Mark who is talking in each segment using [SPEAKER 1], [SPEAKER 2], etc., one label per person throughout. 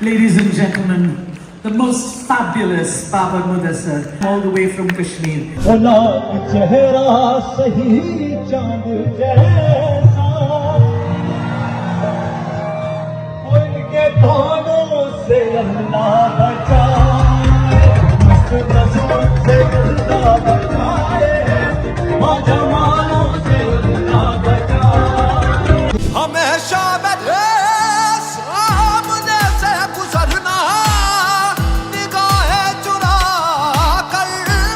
[SPEAKER 1] Ladies and gentlemen, the most fabulous Babar Mudassir, all the way from Kashmir.
[SPEAKER 2] चेहरा सही चांद जैसा उनके बालों से अल्लाह बचाए मस्त नजरों से अल्लाह बचाए जमानों से अल्लाह बचाए हमेशा मेरे सामने से गुजरना निगाहें चुरा कर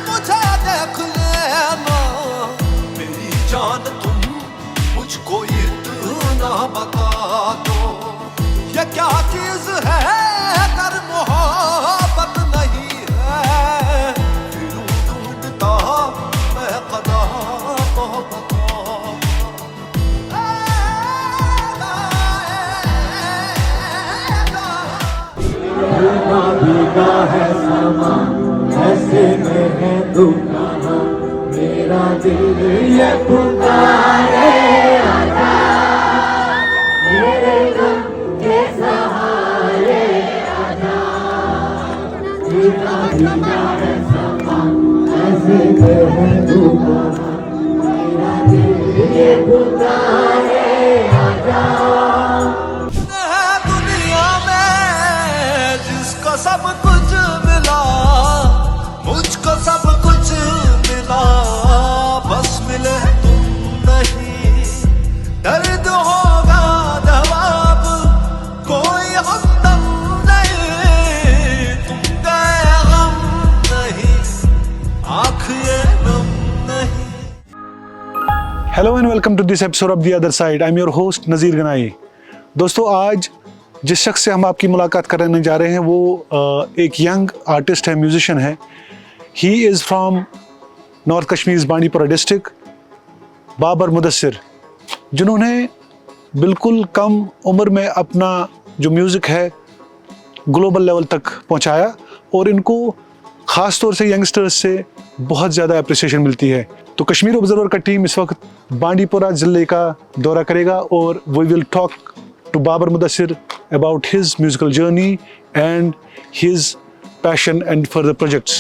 [SPEAKER 2] मुझे देख लेना मेरी जान तुम मुझको इतना बता दो ये क्या चीज है कर मोहब्बत नहीं है फिरूं ढूंढता मैं कदा को बता भीगा है समा ऐसे में है तू कहाँ मेरा दिल ये पुकारे आजा मेरे गम के सहारे आजा भीगा भीगा है समा ऐसे में है तू कहाँ मेरा दिल ये पुकारे आजा सब कुछ मिला मुझको सब कुछ मिला बस मिले तुम नहीं दर्द होगा जवाब कोई हमदम नहीं तुम गए गम नहीं आँख ये नम नहीं
[SPEAKER 3] hello and welcome to this episode of the other side. I am your host Nazir Ganai. दोस्तों, आज जिस शख्स से हम आपकी मुलाकात करने जा रहे हैं वो एक यंग आर्टिस्ट है, म्यूजिशियन है। He is from north Kashmir Bandipora district, Babar Mudassir, जिन्होंने बिल्कुल कम उम्र में अपना जो म्यूज़िक है ग्लोबल लेवल तक पहुंचाया और इनको ख़ास तौर से यंगस्टर्स से बहुत ज़्यादा अप्रिसिएशन मिलती है। तो कश्मीर ऑब्जर्वर का टीम इस वक्त बांडीपुरा ज़िले का दौरा करेगा और we will talk to Babar Mudassir about his musical journey and his passion and further projects.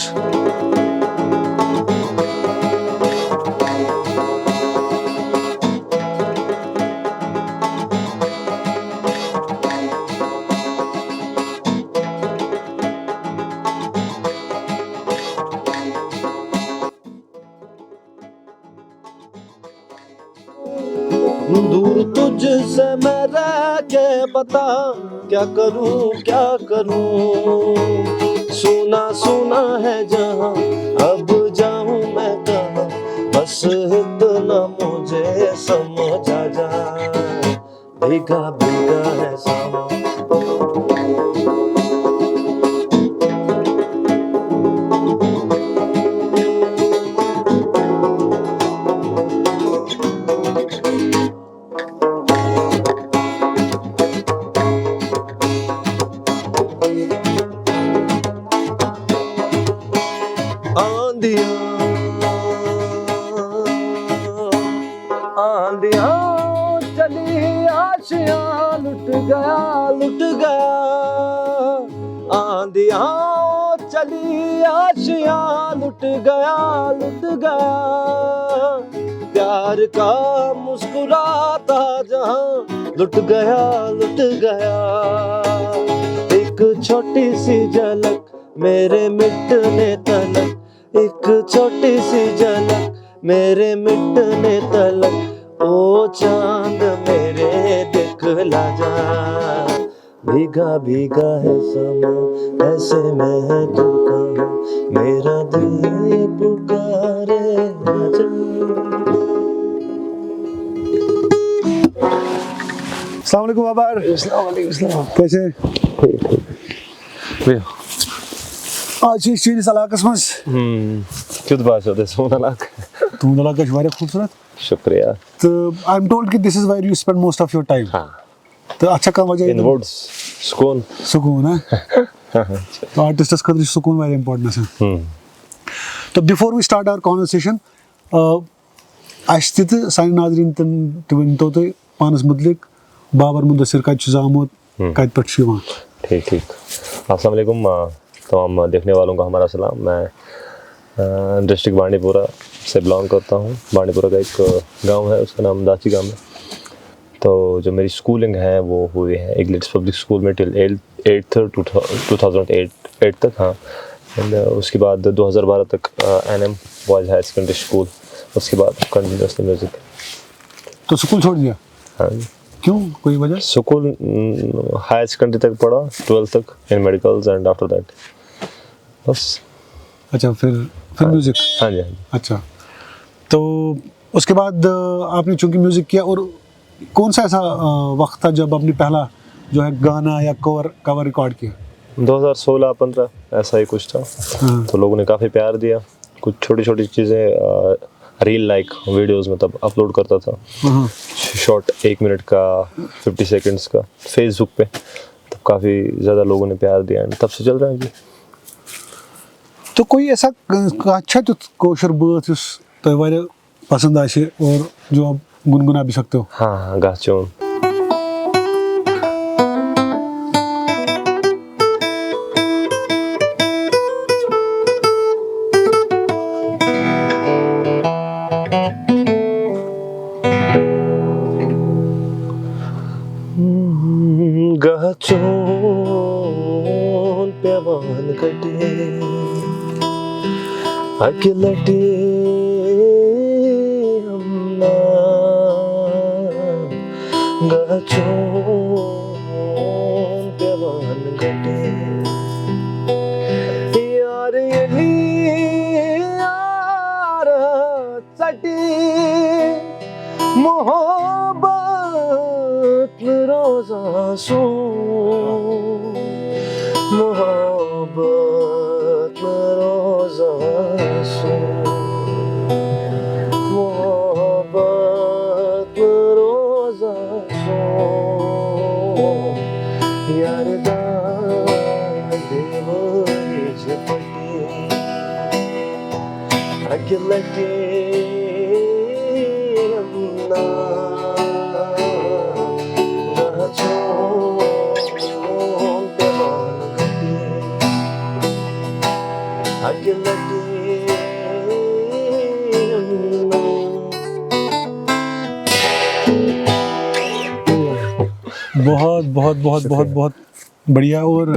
[SPEAKER 2] दूर तुझसे मैं रह के बता क्या करूं सुना सुना है जहां अब जाऊं मैं कहां बस इतना मुझे समझ आ जाए भीगा भीगा है समा आंधियां चली आशियां लुट गया आंधियां चली आशियां लुट गया प्यार का मुस्कुराता जहां लुट गया एक छोटी सी झलक मेरे मिटने तलक एक छोटी सी झलक मेरे मिटने तलक ओ चांद मेरे दिखला जा भीगा भीगा है समा ऐसे में है तू कहाँ मेरा दिल पुकारे आजा।
[SPEAKER 3] अस्सलाम वालेकुम बाबर। कैसे आज चीज इलाकस मज
[SPEAKER 4] क्यों बात होते सोना लाख
[SPEAKER 3] तुम इलाका वारिया खूबसूरत
[SPEAKER 4] शुक्रिया।
[SPEAKER 3] तो आई एम टोल्ड कि this is where you spend most of your time.
[SPEAKER 4] हाँ
[SPEAKER 3] तो अच्छा काम वजह
[SPEAKER 4] इन वुड्स सुकून
[SPEAKER 3] है तो आर्टिस्ट खतर सुकून वेरी इंपॉर्टेंट है। तो before we start our conversation अस सान नाजरीन तन तो पानस मुतलिक बाबर मुदस्सिर कत आमुत कत पे
[SPEAKER 4] ठीक ठीक। अस्सलाम वालेकुम तमाम देखने वालों का हमारा सलाम। मैं डिस्ट्रिक्ट बांडीपुरा से बिलोंग करता हूँ। बांडीपुरा का एक गांव है, उसका नाम दाची गांव है। तो जो मेरी स्कूलिंग है वो हुई है इंग्लिश पब्लिक स्कूल में टिल 2008 तक। हाँ, एंड उसके बाद 2012 तक NM boys higher secondary school. उसके बाद कंटिन्यूसली म्यूज़िक।
[SPEAKER 3] तो स्कूल छोड़ दिया?
[SPEAKER 4] हाँ,
[SPEAKER 3] क्यों, कोई वजह?
[SPEAKER 4] स्कूल हायर सेकेंडरी तक पढ़ा, 12th तक इन मेडिकल्स एंड आफ्टर दैट बस।
[SPEAKER 3] अच्छा, फिर म्यूज़िक?
[SPEAKER 4] हाँ जी, हाँ जी।
[SPEAKER 3] अच्छा, तो उसके बाद आपने चूँकि म्यूज़िक किया, और कौन सा ऐसा वक्त था जब आपने पहला जो है गाना या कवर रिकॉर्ड किया?
[SPEAKER 4] 2016-15 ऐसा ही कुछ था।
[SPEAKER 3] हाँ।
[SPEAKER 4] तो लोगों ने काफ़ी प्यार दिया। कुछ छोटी छोटी चीज़ें रील लाइक वीडियोस में तब अपलोड करता था,
[SPEAKER 3] हाँ।
[SPEAKER 4] शॉर्ट 1 मिनट का, 50 सेकंड्स का, फेसबुक पे। तब काफ़ी ज़्यादा लोगों ने प्यार दिया एंड तब से चल रहा है जी।
[SPEAKER 3] तो कोई ऐसा अच्छा तो कोशर बात उस तो वाले पसंद आशे और जो आप गुनगुना भी सकते हो?
[SPEAKER 4] हाँ हाँ, गाचोन। गाचोन पेवान कटे अकेलटे हमना गाचोन पेवान कटे यार यली यार चटी मोहब्बत रोजा सो मोहब्बत रोजा सो मोहब्बत रोजा सो यार दा देवरी झपटी अकेलटे हमना
[SPEAKER 3] बहुत बहुत बहुत बहुत बहुत बढ़िया। और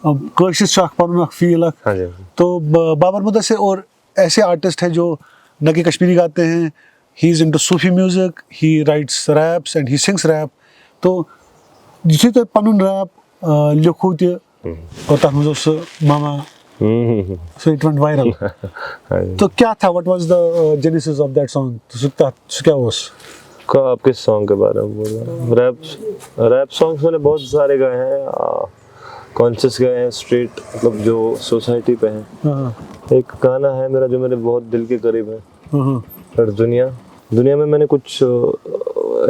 [SPEAKER 3] अब कोशिश पर फील।
[SPEAKER 4] हाँ जी।
[SPEAKER 3] तो बाबर मुदस्सिर और ऐसे आर्टिस्ट हैं जो न कि कश्मीरी गाते हैं, he is into Sufi music, he writes raps and he sings rap. तो जिसे तो पनुन रैप लिखो ते और तक मुझे उस मामा so it went viral. तो क्या था, what was the genesis of that song? तो क्या was?
[SPEAKER 4] का आप किस सॉन्ग के बारे में बोल रहे हैं? रैप सॉन्ग्स मैंने बहुत सारे गाए हैं, कॉन्शियस गाए हैं, स्ट्रीट मतलब जो सोसाइटी पे हैं। एक गाना है मेरा जो मेरे बहुत दिल के करीब है, और दुनिया में मैंने कुछ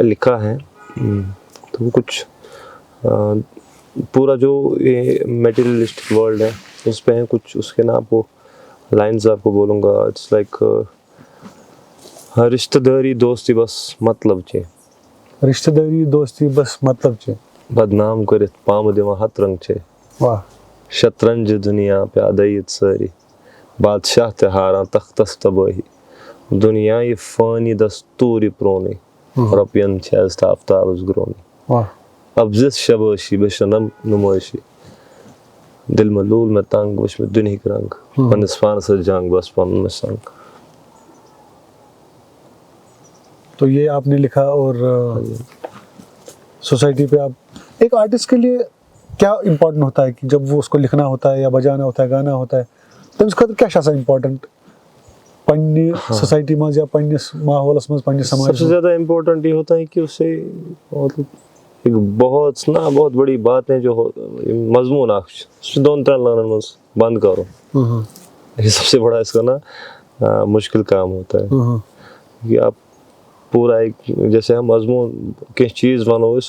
[SPEAKER 4] लिखा है। तो वो कुछ पूरा जो ये मटेरियलिस्टिक वर्ल्ड है उस पे है कुछ, उसके ना आपको लाइंस आपको बोलूँगा। इट्स लाइक रिश्तेदारी दोस्ती बस मतलब चे,
[SPEAKER 3] रिश्तेदारी दोस्ती बस मतलब चे,
[SPEAKER 4] बदनाम करित पाम दिवा हत रंग चे,
[SPEAKER 3] वाह,
[SPEAKER 4] शतरंज दुनिया पे अदयत सारी, बादशाह ते हारा तख्तस तबाही, दुनिया ये फानी दस्तूरी प्रोनी, रपियन छेज ताफ्ताब ग्रोनी,
[SPEAKER 3] वाह,
[SPEAKER 4] अब्जिस शबाशी बशनम नुमाइशी, दिल मलूल में तंग वश में दुनिया के रंग, मनस्फान से जंग बस पन में संग।
[SPEAKER 3] तो ये आपने लिखा। और सोसाइटी पे आप एक आर्टिस्ट के लिए क्या इम्पोर्टेंट होता है कि जब वो उसको लिखना होता है या बजाना होता है, गाना होता है, तो उसका तो क्या शासा इम्पोर्टेंट पन्नी सोसाइटी में या पन्नी माहौल में पन्नी समाज?
[SPEAKER 4] सबसे ज़्यादा इम्पोर्टेंट ये होता है कि उसे मतलब एक बहुत बड़ी बात है जो मजमून अक्ष दोन त्रण लानन मज बंद करो, ये सबसे बड़ा इसका ना मुश्किल काम होता है कि आप पूरा एक जैसे हम मजमून किस चीज़ वनो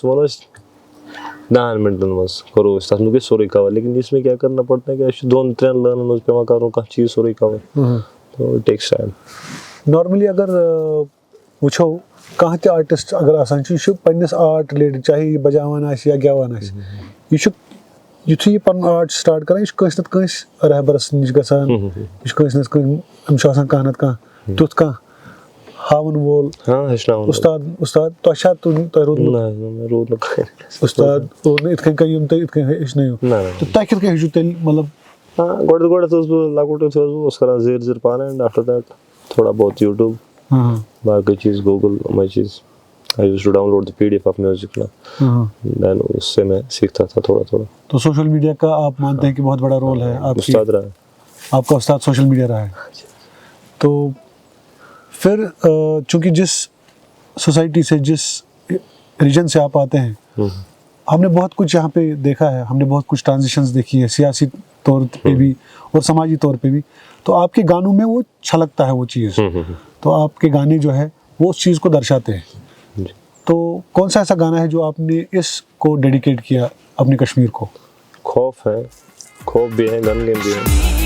[SPEAKER 4] 10 मिनटन मज करो तथ मे सोरे कवर, लेकिन इसमें क्या करना पड़ता है कि 2-3 लानन मज पे करो कह चीज़ सोरे कवर, तो इट टेक्स टाइम।
[SPEAKER 3] नॉर्मली अगर वुचो कह ते आर्टिस्ट अगर आसान पन्निस आर्ट रिलेटेड, चाहे बजावान आसि या गेवान आसि, यह युथुय पन आर्ट स्टार्ट करन इस कस नत कस रहबरस निश गसान इस कस नत कस अमश आसान कह नत कह तुथ कह हावन वोल
[SPEAKER 4] हाँ हेचनावन
[SPEAKER 3] उस्ताद तो अच्छा तो रोद
[SPEAKER 4] ना रोद न
[SPEAKER 3] उस्ताद और इत कन कयम त इत कन हेचनायो तो ता कित कह हेचु तेल मतलब
[SPEAKER 4] हाँ गोड़ तो लकुट उस करा ज़ेर पाना एंड आफ्टर दैट थोड़ा बहुत यूट्यूब बाकी चीज़ गूगल मैं चीज़ I used to download the PDF of music ना then उससे मैं सीखता था थोड़ा
[SPEAKER 3] तो सोशल मीडिया का आप मानते हैं कि बहुत बड़ा रोल है आपकी
[SPEAKER 4] उस्ताद रहा है
[SPEAKER 3] आपका उस्ताद सोशल मीडिया रहा है तो फिर चूंकि जिस सोसाइटी से जिस रीजन से आप आते हैं हमने बहुत कुछ यहाँ पे देखा है हमने बहुत कुछ ट्रांजिशंस देखी है सियासी तौर पे भी और समाजी तौर पे भी तो आपके गानों में वो छलकता है वो चीज़ तो आपके गाने जो है वो उस चीज़ को दर्शाते हैं तो कौन सा ऐसा गाना है जो आपने इसको डेडिकेट किया अपने कश्मीर को
[SPEAKER 4] खौफ है खौफ भी है गन गेम भी है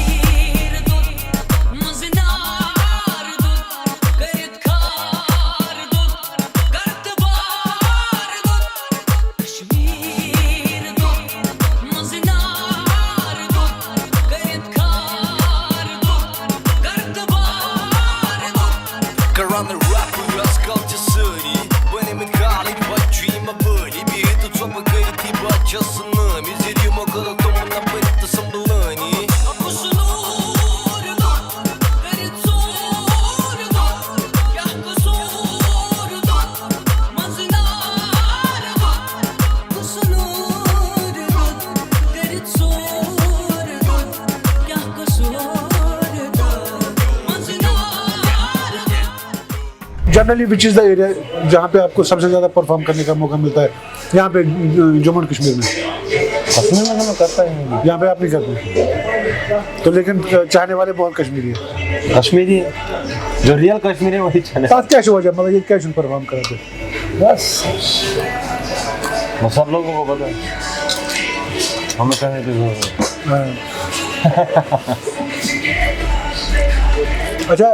[SPEAKER 3] generally which is the area जहाँ पे आपको सबसे ज़्यादा परफॉर्म करने का मौका मिलता है यहाँ पे जम्मू एंड कश्मीर में
[SPEAKER 4] कश्मीर में मैं करता ही
[SPEAKER 3] यहाँ पे आप नहीं करते तो लेकिन चाहने वाले बहुत कश्मीरी है
[SPEAKER 4] कश्मीरी जो रियल कश्मीरी है वही चले
[SPEAKER 3] साथ क्या हुआ जब मतलब ये क्या परफॉर्म करा थे
[SPEAKER 4] बस वो सब लोगों को पता है हमें कहने की जरूरत है
[SPEAKER 3] अच्छा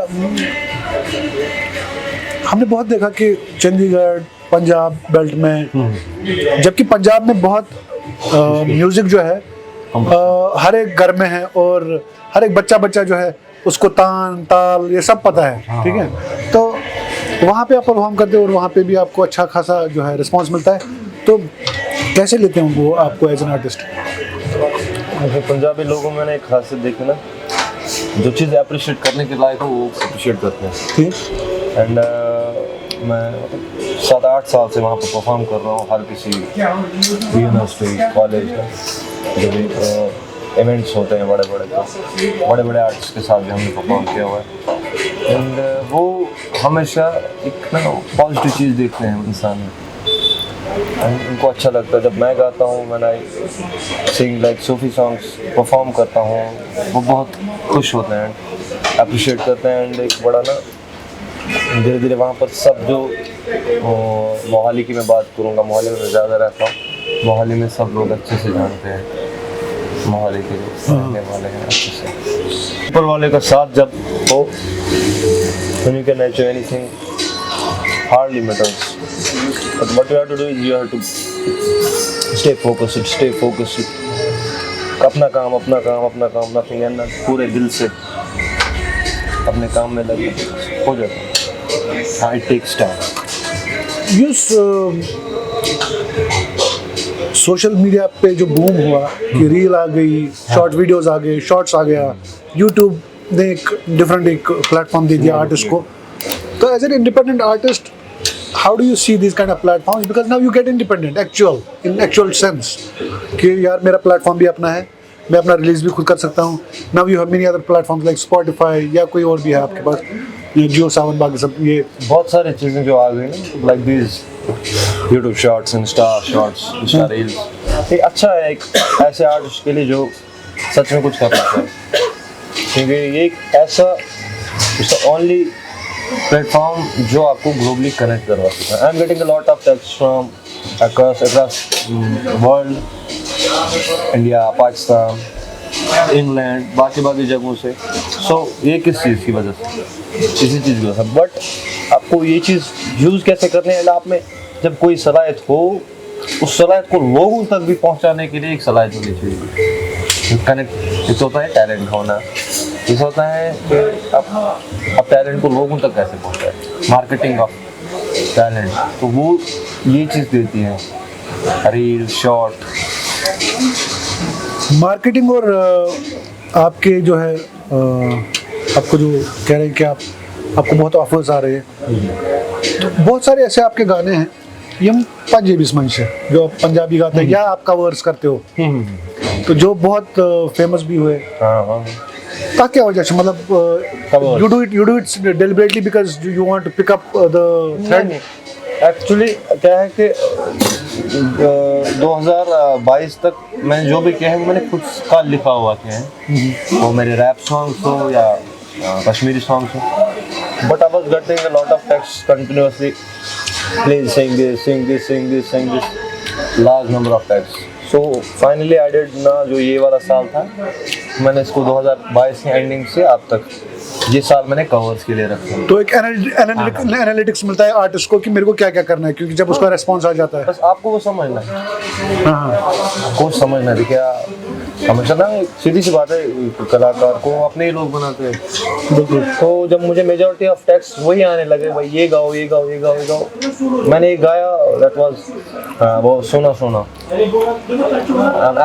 [SPEAKER 3] हमने बहुत देखा कि चंडीगढ़ पंजाब बेल्ट में जबकि पंजाब में बहुत म्यूजिक जो है हर एक घर में है और हर एक बच्चा जो है उसको तान ताल ये सब पता है ठीक है तो वहाँ पे आप परफॉर्म करते हो और वहाँ पे भी आपको अच्छा खासा जो है रिस्पांस मिलता है तो कैसे लेते हैं वो आपको एज एन आर्टिस्ट
[SPEAKER 4] पंजाबी लोगों में एक खासियत देखी ना जो चीज़ अप्रिशिएट करने के लायक हो वो अप्रिशिएट करते हैं
[SPEAKER 3] ठीक
[SPEAKER 4] एंड मैं 7-8 साल से वहाँ पर परफॉर्म कर रहा हूँ हर किसी यूनिवर्सिटी कॉलेज में जो भी इवेंट्स होते हैं बड़े बड़े आर्टिस्ट के साथ भी हमने परफॉर्म किया हुआ है एंड वो हमेशा एक ना पॉजिटिव चीज़ देखते हैं इंसान में एंड उनको अच्छा लगता है जब मैं गाता हूँ मैं सिंग लाइक सूफी सॉन्ग्स परफॉर्म करता हूँ वो बहुत खुश होते हैं एंड अप्रिशिएट करते हैं एंड एक बड़ा ना धीरे धीरे वहाँ पर सब जो मोहाली की मैं बात करूँगा मोहाली में ज़्यादा रहता हूँ मोहाली में सब लोग अच्छे से जानते हैं मोहाली के जो रहने वाले हैं अच्छे से ऊपर वाले का साथ जब हो when you can achieve anything hardly matters but what you have to do is you have to stay focused अपना काम nothing and पूरे दिल से अपने काम में लगे हो जाता है it takes time
[SPEAKER 3] social media पे जो बूम हुआ कि रील आ गई शॉर्ट वीडियोस आ गए शॉर्ट्स आ गया यूट्यूब ने एक डिफरेंट एक प्लेटफॉर्म दे दिया आर्टिस्ट को तो as an independent artist how do you see these kind of platforms because now you get independent in actual sense कि यार मेरा प्लेटफॉर्म भी अपना है मैं अपना रिलीज भी खुद कर सकता हूँ now you have many other platforms like Spotify या कोई और भी है आपके पास ये जियो सावन बाकी सब ये
[SPEAKER 4] बहुत सारी चीज़ें जो आ गई ना like this YouTube shorts Insta shorts Insta reels ये अच्छा है एक ऐसे आर्टिस्ट के लिए जो सच में कुछ कर सकता है क्योंकि ये एक ऐसा ओनली प्लेटफॉर्म जो आपको ग्लोबली कनेक्ट करवा सकता है I am getting a lot of text from across world India Pakistan England बाकी जगहों से सो ये किस चीज़ की वजह से इसी चीज़ की वजह से बट आपको ये चीज़ यूज़ कैसे करनी है आप में जब कोई सलाहियत हो उस सलाहियत को लोगों तक भी पहुंचाने के लिए एक सलाहियत होनी चाहिए। कनेक्ट एक होता है टैलेंट होना, इस होता है कि अब टैलेंट को लोगों तक कैसे पहुंचाए, मार्केटिंग ऑफ टैलेंट, तो वो ये चीज़ देती है रील शॉर्ट।
[SPEAKER 3] मार्केटिंग और आपके जो है आपको जो कह रहे हैं कि आपको बहुत ऑफर्स आ रहे हैं, तो बहुत सारे ऐसे आपके गाने हैं यम पंजाबी मन से जो आप पंजाबी गाते हैं या आप कवर्स करते हो, तो जो बहुत फेमस भी हुए। ता क्या वजह से, मतलब you do it deliberately because you want to pick up the thread?
[SPEAKER 4] Actually क्या है कि 2022 तक मैंने जो भी किया है मैंने खुद का लिखा हुआ किया है, वो मेरे रैप सॉन्ग्स हो या कश्मीरी सॉन्ग्स हो, but I was getting a lot of text continuously, please sing this Singh this Singh this Singh this, large number of text. So finally I did ना, जो ये वाला साल था मैंने इसको 2022 की एंडिंग से अब तक ये साल मैंने कवर्स के लिए रखा।
[SPEAKER 3] तो एक एनालिटिक्स मिलता है आर्टिस्ट को कि मेरे को क्या क्या करना है, क्योंकि जब उसका रेस्पॉन्स आ जाता है
[SPEAKER 4] बस आपको वो समझना है, आपको समझना है। क्या समझना ना, सीधी सी बात है, कलाकार को अपने ही लोग बनाते हैं। बिल्कुल। तो जब मुझे मेजॉरिटी ऑफ टेक्स्ट वही आने लगे, भाई ये गाओ ये गाओ ये गाओ ये गाओ, मैंने एक गाया, दैट वाज वो सोना सोना।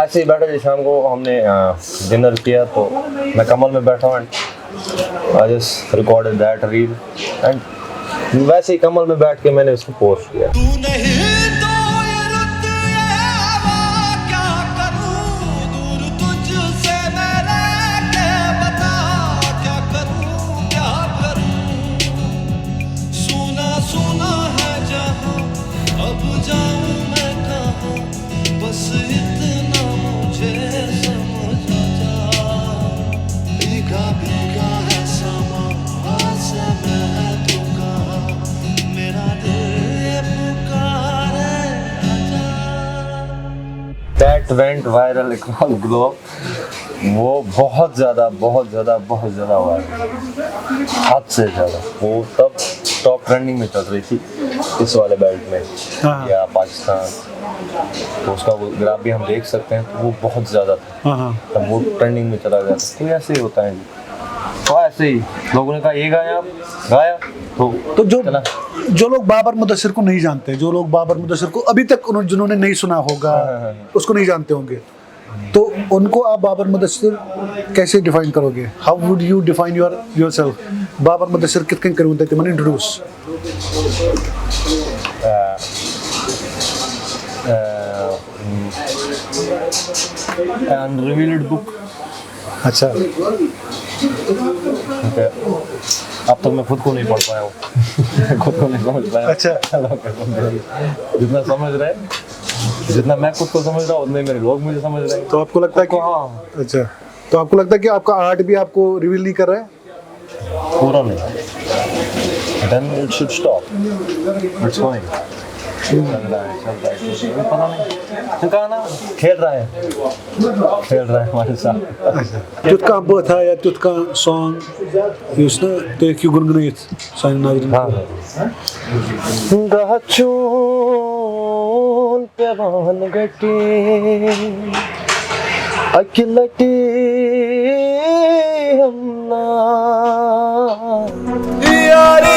[SPEAKER 4] ऐसे ही बैठे थे, शाम को हमने डिनर किया तो मैं कमल में बैठा हूँ, I just recorded that reel and वैसे ही कमल में बैठ के मैंने उसको पोस्ट किया। That went viral across globe, वो बहुत ज़्यादा वायरल, हद से ज़्यादा। वो तब टॉप ट्रेंडिंग में चल रही थी इस वाले बेल्ट में या पाकिस्तान, तो उसका वो ग्राफ भी हम देख सकते हैं, तो वो बहुत ज़्यादा था, तब वो ट्रेंडिंग में चला गया। तो ऐसे ही होता है, तो ऐसे ही लोगों ने कहा ये गाया तो
[SPEAKER 3] जो लोग बाबर मुदस्सिर को नहीं जानते, जो लोग बाबर मुदस्सिर को अभी तक जिन्होंने नहीं सुना होगा, उसको नहीं जानते होंगे, तो उनको आप बाबर मुदस्सिर कैसे डिफाइन करोगे? How would you define yourself? Babar Mudassir कितने करूँ थे मैंने इंट्रोड्यूस
[SPEAKER 4] अनरिवील्ड बुक।
[SPEAKER 3] अच्छा,
[SPEAKER 4] अब तक मैं खुद को नहीं पढ़ पाया हूँ, खुद को नहीं समझ पाया।
[SPEAKER 3] अच्छा,
[SPEAKER 4] जितना समझ रहे, जितना मैं खुद को समझ रहा हूँ उतने मेरे लोग मुझे समझ रहे हैं।
[SPEAKER 3] तो आपको लगता है कि अच्छा, तो आपको लगता है कि आपका आर्ट भी आपको रिवील नहीं कर रहा है?
[SPEAKER 4] पूरा नहीं, then it should stop, it's going, चल रहा है, पता नहीं कहा ना, खेल रहा है हमारे साथ।
[SPEAKER 3] तुत का बता या तुत का सॉन्ग यूस ना तो एक गुनगुनाइत साइन नाज़रीन।
[SPEAKER 4] गहचून पेवान गटी अकिलटी हमना यारी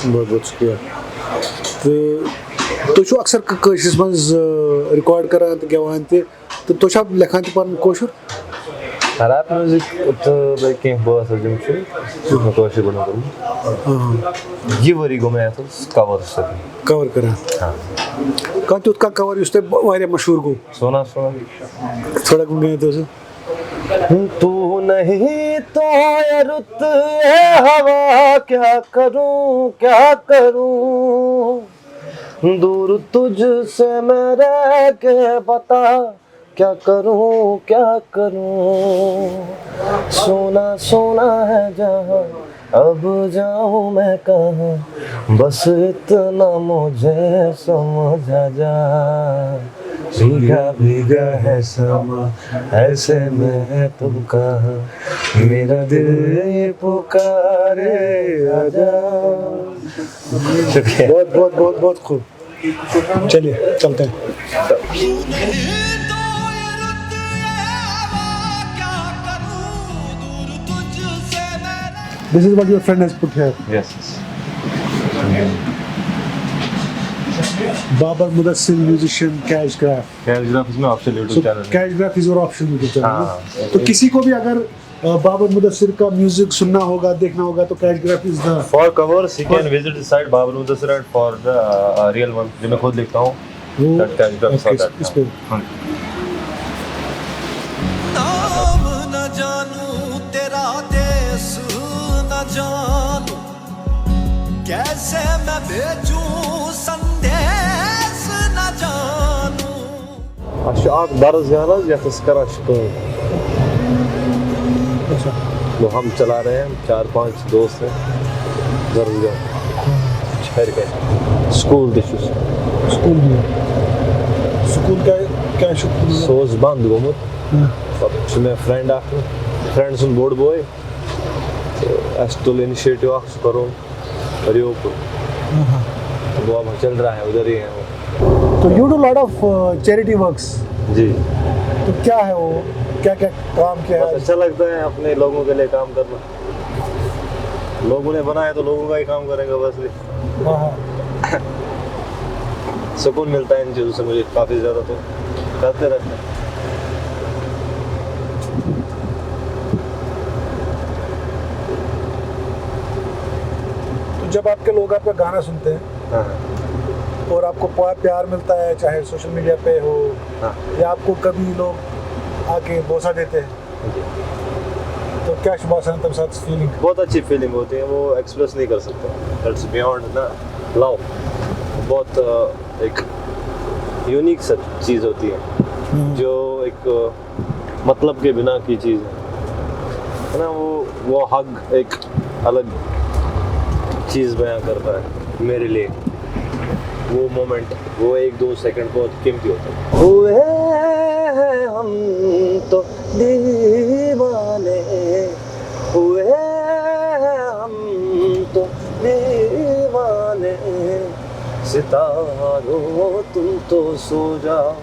[SPEAKER 3] बहुत शुक्रिया। तो अक्सर कशिस मज रिकॉर्ड करान तो गवान तो लेखान तो पान Koshur?
[SPEAKER 4] Rap music keinf bas hacım şu. Koşu bunu kuru. ये वरी को मैं तो कवर सकी.
[SPEAKER 3] कवर करा कहाँ तो उसका कवर उससे वायरे मशहूर को
[SPEAKER 4] सोना सोना.
[SPEAKER 3] थोड़ा गुन गए तो उसे
[SPEAKER 4] तू नहीं तो ये रुत है हवा क्या करूं दूर तुझसे मैं रह के बता क्या करूं सोना सोना है जहां अब जाऊं मैं कहाँ बस इतना मुझे समझ आ जा भीगा भीगा है समा ऐसे में है तुम कहाँ मेरा दिल ये पुकारे आजा. शुक्रिया.
[SPEAKER 3] बहुत बहुत बहुत बहुत खूब चलिए चलते हैं This is what your friend has put here.
[SPEAKER 4] Yes.
[SPEAKER 3] Babar Mudassir musician Cash Graph.
[SPEAKER 4] कैशग्राफ इसमें ऑप्शन
[SPEAKER 3] So
[SPEAKER 4] यूट्यूब चैनल है.
[SPEAKER 3] Cash Graph is your option YouTube channel.
[SPEAKER 4] हाँ.
[SPEAKER 3] ना? तो किसी को भी अगर बाबर मुदस्सिर का म्यूजिक सुनना होगा देखना होगा तो Cash Graph is the
[SPEAKER 4] For covers, you can visit the site Babar Mudassir and for the real one जो मैं खुद लिखता हूँ. That Cash Graph
[SPEAKER 3] okay, इस पे
[SPEAKER 5] नाम न जानू तेरा देश न जानू कैसे मैं भेजूं संदेश न जानू.
[SPEAKER 4] Aşağı darız yalnız yakıs karışık.
[SPEAKER 3] अच्छा
[SPEAKER 4] वो हम चला रहे हैं 4-5 दोस्त हैं जरूर ठहर के स्कूल दिशुस
[SPEAKER 3] स्कूल में स्कूल क्या शुक्र
[SPEAKER 4] सोज बंद गोमुत şu mein friend akh friends on board boy astol initiative akh करो और यो वो अब चल रहा है उधर ही है वो.
[SPEAKER 3] तो you do lot of charity works
[SPEAKER 4] जी
[SPEAKER 3] तो क्या है वो क्या क्या काम किया
[SPEAKER 4] बस
[SPEAKER 3] है
[SPEAKER 4] अच्छा लगता है अपने लोगों के लिए काम करना. लोगों ने बनाया तो लोगों का ही काम करेंगे बस.
[SPEAKER 3] हाँ
[SPEAKER 4] सुकून मिलता है इन चीज़ों से मुझे काफ़ी ज़्यादा तो करते रहते हैं.
[SPEAKER 3] तो जब आपके लोग आपका गाना सुनते हैं
[SPEAKER 4] हाँ
[SPEAKER 3] और आपको प्यार मिलता है चाहे सोशल मीडिया पे हो
[SPEAKER 4] हाँ.
[SPEAKER 3] या आपको कभी लोग आके बोसा देते हैं तो क्या शुभासन तब साथ फीलिंग
[SPEAKER 4] बहुत अच्छी फीलिंग होती है वो एक्सप्रेस नहीं कर सकता. दैट्स बियॉन्ड ना लव. बहुत एक यूनिक सा चीज़ होती है जो एक मतलब के बिना की चीज़ है ना. वो हग एक अलग चीज़ बयां करता है मेरे लिए. वो मोमेंट वो 1-2 सेकंड बहुत कीमती होता है. हुए हैं हम तो दीवाने हुए हैं हम तो दीवाने सितारों तुम तो सो जाओ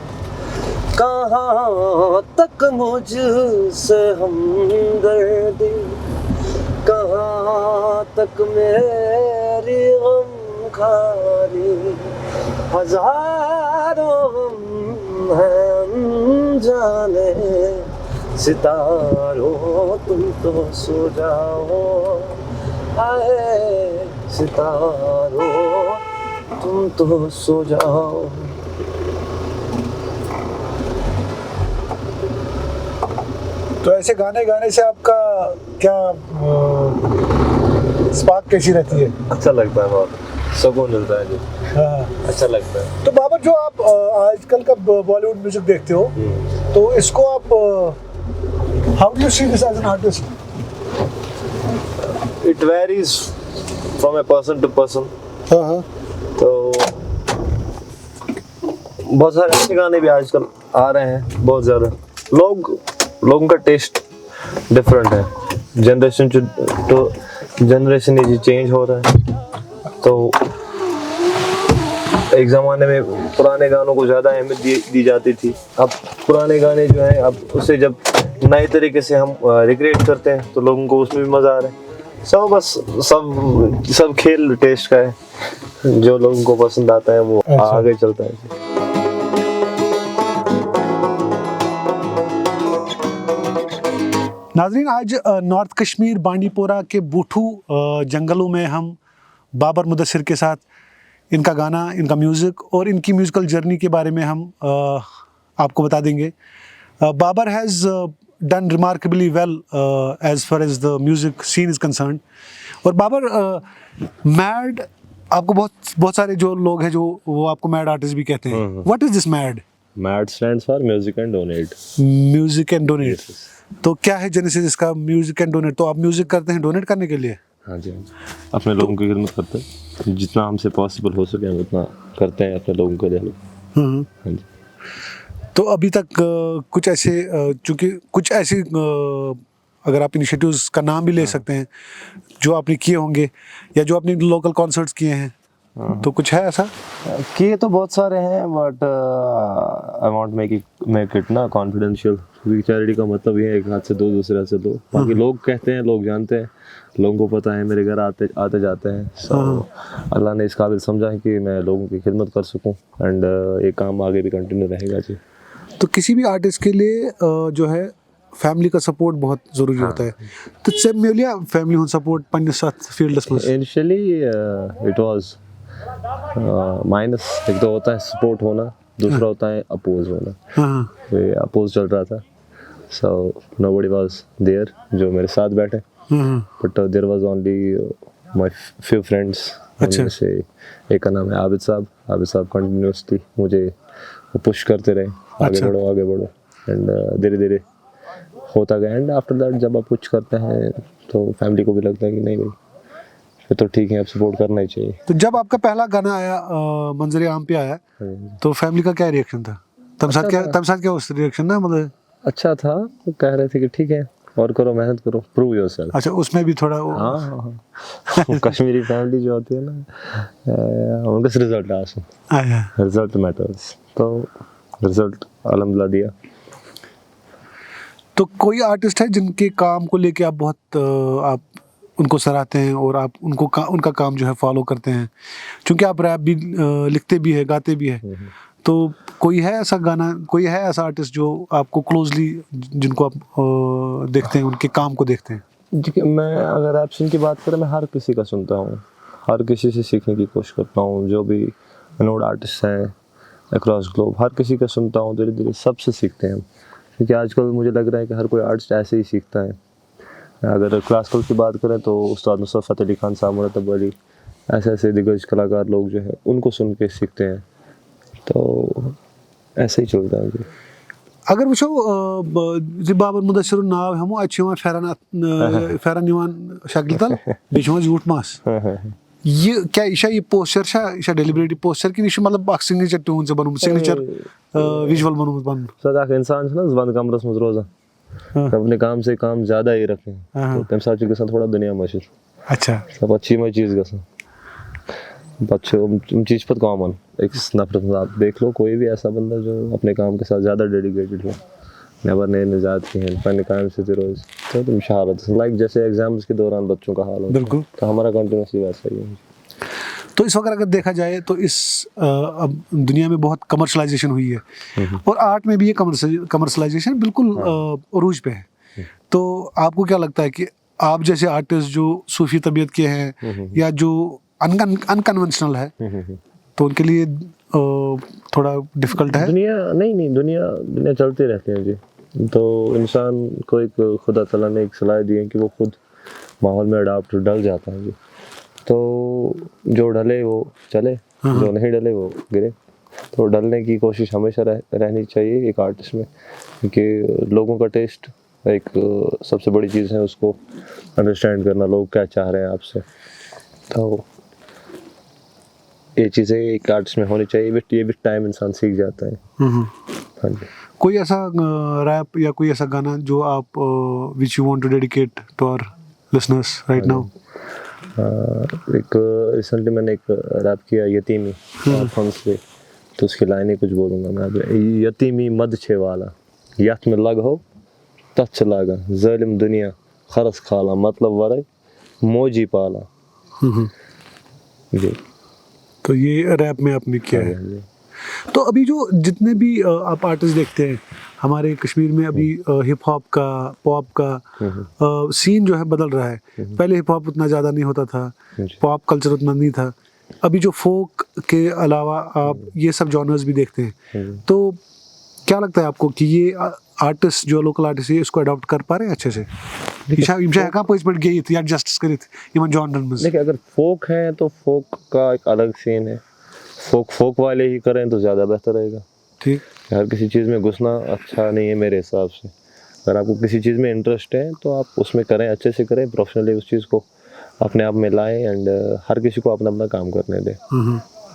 [SPEAKER 4] कहाँ तक मुझसे हमदर्दी कहाँ तक मेरी गमखारी हजारों हम हैं अनजाने सितारों तुम तो सो जाओ आए सितारों तुम तो सो जाओ.
[SPEAKER 3] तो ऐसे गाने गाने से आपका क्या स्पार्क कैसी रहती है
[SPEAKER 4] अच्छा लगता है बहुत सुकून मिलता है जो
[SPEAKER 3] हाँ
[SPEAKER 4] अच्छा लगता है.
[SPEAKER 3] तो बाबर जो आप आजकल का बॉलीवुड म्यूजिक देखते हो तो इसको आप how do you see this as an artist
[SPEAKER 4] It varies from a person to person.
[SPEAKER 3] हाँ हाँ
[SPEAKER 4] तो बहुत सारे अच्छे गाने भी आजकल आ रहे हैं बहुत ज़्यादा. लोगों का टेस्ट डिफरेंट है. जनरेशन टू जनरेशन ये चेंज हो रहा है. तो एक ज़माने में पुराने गानों को ज़्यादा अहमियत दी जाती थी. अब पुराने गाने जो हैं अब उसे जब नए तरीके से हम रिक्रिएट करते हैं तो लोगों को उसमें भी मज़ा आ रहा है. सब खेल टेस्ट का है. जो लोगों को पसंद आता है वो आगे चलता है.
[SPEAKER 3] नाजरीन, आज नॉर्थ कश्मीर बांडीपोरा के बूठू जंगलों में हम बाबर मुदस्सिर के साथ इनका गाना, इनका म्यूज़िक और इनकी म्यूज़िकल जर्नी के बारे में हम आपको बता देंगे। Babar has done remarkably well as far as the music scene is concerned. और बाबर मैड, आपको बहुत सारे जो लोग हैं जो वो आपको मैड आर्टिस्ट भी कहते हैं। What is this mad?
[SPEAKER 4] Mad stands for music and donate.
[SPEAKER 3] Music and donate. तो क्या है जेनेसिस इसका, म्यूजिक एंड डोनेट? तो आप म्यूजिक करते हैं डोनेट करने के लिए?
[SPEAKER 4] हाँ जी, अपने लोगों की खिदमत करते हैं, जितना हमसे पॉसिबल हो सके हम उतना करते हैं अपने लोगों के लिए। हाँ जी।
[SPEAKER 3] तो अभी तक कुछ ऐसे चूँकि कुछ ऐसे अगर आप इनिशिएटिव्स का नाम भी ले सकते हैं जो आपने किए होंगे या जो आपने लोकल कॉन्सर्ट्स किए हैं, तो कुछ है ऐसा?
[SPEAKER 4] किए तो बहुत सारे हैं, but I want make it ना कॉन्फिडेंशियल, क्योंकि चैरिटी का मतलब ये है एक हाथ से दो दूसरे हाथ से दो। बाकी लोग कहते हैं, लोग जानते हैं, लोगों को पता है, मेरे घर आते जाते हैं। सो अल्लाह ने इस काबिल समझा है कि मैं लोगों की खिदमत कर सकूं, एंड ये काम आगे भी कंटिन्यू रहेगा जी।
[SPEAKER 3] तो किसी भी आर्टिस्ट के लिए जो है फैमिली का सपोर्ट बहुत ज़रूरी होता है। तो से मिलिया फैमिली हुन सपोर्ट पन्ने साथ फील्ड्स में?
[SPEAKER 4] Initially it was minus. एक तो होता है सपोर्ट होना, दूसरा होता है अपोज होना। ये अपोज चल रहा था, सो नोबडी वाज देयर जो मेरे साथ बैठे, but there was only my few friends.
[SPEAKER 3] अच्छा।
[SPEAKER 4] जैसे एक का नाम है आबिद साहब कंटिन्यूसली मुझे पुश करते रहे, आगे बढ़ो, एंड धीरे धीरे होता गया। एंड आफ्टर दैट जब आप कुछ करते हैं तो फैमिली को भी लगता है कि नहीं भाई फिर तो ठीक है, अब सपोर्ट करना ही चाहिए।
[SPEAKER 3] तो जब आपका पहला गाना आया मंजर आम पे आया, तो फैमिली का क्या रिएक्शन था? तब साथ क्या उस रिएक्शन ना, मतलब
[SPEAKER 4] अच्छा था, तो कह रहे थे कि ठीक है और करो, मेहनत करो, प्रूव योरसेल्फ।
[SPEAKER 3] अच्छा, उसमें भी थोड़ा
[SPEAKER 4] हाँ। कश्मीरी फैमिली जो होती है ना, उनका रिजल्ट आया, रिजल्ट मैटर्स। तो रिजल्ट अल्हम्दुलिल्लाह दिया।
[SPEAKER 3] तो कोई आर्टिस्ट है जिनके काम को लेके आप बहुत आप उनको सराहते हैं और आप उनका काम जो है फॉलो करते हैं? क्योंकि आप रैप भी लिखते भी है, गाते भी है, तो कोई है ऐसा गाना, कोई है ऐसा आर्टिस्ट जो आपको क्लोजली, जिनको आप देखते हैं, उनके काम को देखते हैं?
[SPEAKER 4] मैं अगर रैप सीन की बात करें, मैं हर किसी का सुनता हूँ, हर किसी से सीखने की कोशिश करता हूँ। जो भी नोड आर्टिस्ट हैं अक्रॉस ग्लोब, हर किसी का सुनता हूँ, धीरे धीरे सबसे सीखते हैं हम। क्योंकि आजकल मुझे लग रहा है कि हर कोई आर्टिस्ट ऐसे ही सीखता है। अगर क्लासिकल की बात करें तो उस्ताद नुसरत फ़तेह अली खान साहब, मुरतब अली, ऐसे दिग्गज कलाकार लोग जो है उनको सुन के सीखते हैं। तो ऐसे ही चलता है जी।
[SPEAKER 3] अगर वो बाबर मुदस्सिर नाव हमो अच्छे फेरन शक्ल तल बे झूठ मास, ये क्या ये पोस्चर डेलिबरेटली पोस्चर कि मतलब सिग्नेचर ट्यून से बनू, सिग्नेचर विजुअल बनू बन
[SPEAKER 4] सदा के इंसान ना बंद कमरस में रोजा अपने काम से काम ज्यादा ही रखें, तो तम साथ के साथ थोड़ा दुनिया मशहूर।
[SPEAKER 3] अच्छा,
[SPEAKER 4] सब अच्छी मैं चीज गसन बच्चे चीज पर कॉमन एक नफरत। आप देख लो कोई भी ऐसा बंदा जो अपने काम के साथ ज्यादा डेडिकेटेड हो, नेबर ने निजात की है अपने काम से रोज, तो तुम शहारत लाइक जैसे एग्जाम्स के दौरान बच्चों का हाल होता है, बिल्कुल, तो हमारा कंटिन्यूसली वैसा ही है।
[SPEAKER 3] तो इस वक्त अगर देखा जाए तो इस अब दुनिया में बहुत कमर्शलाइजेशन हुई है और आर्ट में भी ये कमर्शलाइजेशन बिल्कुल अरूज पे है। तो आपको क्या लगता है कि आप जैसे आर्टिस्ट जो सूफी तबीयत के हैं या जो अनकन्वेंशनल है, तो उनके लिए थोड़ा डिफिकल्ट है?
[SPEAKER 4] दुनिया चलती रहती है जी। तो इंसान को एक खुदा तआला ने एक सलाह दी है कि वो खुद माहौल में अडाप्ट डल जाता है जी। तो जो डले वो चले, जो नहीं डले वो गिरे। तो डलने की कोशिश हमेशा रहनी चाहिए एक आर्टिस्ट में, क्योंकि लोगों का टेस्ट एक सबसे बड़ी चीज़ है, उसको अंडरस्टैंड करना, लोग क्या चाह रहे हैं आपसे। तो ये चीज़ें एक आर्टिस्ट में होनी चाहिए, ये भी टाइम इंसान सीख जाता है। हाँ जी।
[SPEAKER 3] कोई ऐसा रैप या कोई ऐसा गाना जो आप which you want to dedicate to our listeners right now?
[SPEAKER 4] एक रिसेंटली मैंने एक रैप किया यतीमी से, तो उसकी लाइनें कुछ बोलूँगा मैं। यतीमी मद छे वाला यथ में लग हो तच लागा, ज़ालिम दुनिया खरस खाला, मतलब वरय मोजी पाला। जी,
[SPEAKER 3] तो ये रैप में आपने किया है। तो अभी जो जितने भी आप आर्टिस्ट देखते हैं, हमारे कश्मीर में अभी हिप हॉप का, पॉप का सीन जो है बदल रहा है। पहले हिप हॉप उतना ज़्यादा नहीं होता था, पॉप कल्चर उतना नहीं था। अभी जो फोक के अलावा आप ये सब जॉनर्स भी देखते हैं, तो क्या लगता है आपको कि ये आर्टिस्ट जो लोकल आर्टिस्ट है इसको अडॉप्ट कर पा रहे हैं अच्छे से?
[SPEAKER 4] देखिए, अगर फोक है तो फोक का एक अलग सीन है, फोक वाले ही करें तो ज़्यादा बेहतर रहेगा।
[SPEAKER 3] ठीक,
[SPEAKER 4] हर किसी चीज़ में घुसना अच्छा नहीं है मेरे हिसाब से। अगर आपको किसी चीज़ में इंटरेस्ट है तो आप उसमें करें, अच्छे से करें, प्रोफेशनली उस चीज़ को अपने आप में लाएं एंड हर किसी को अपना अपना काम करने दें।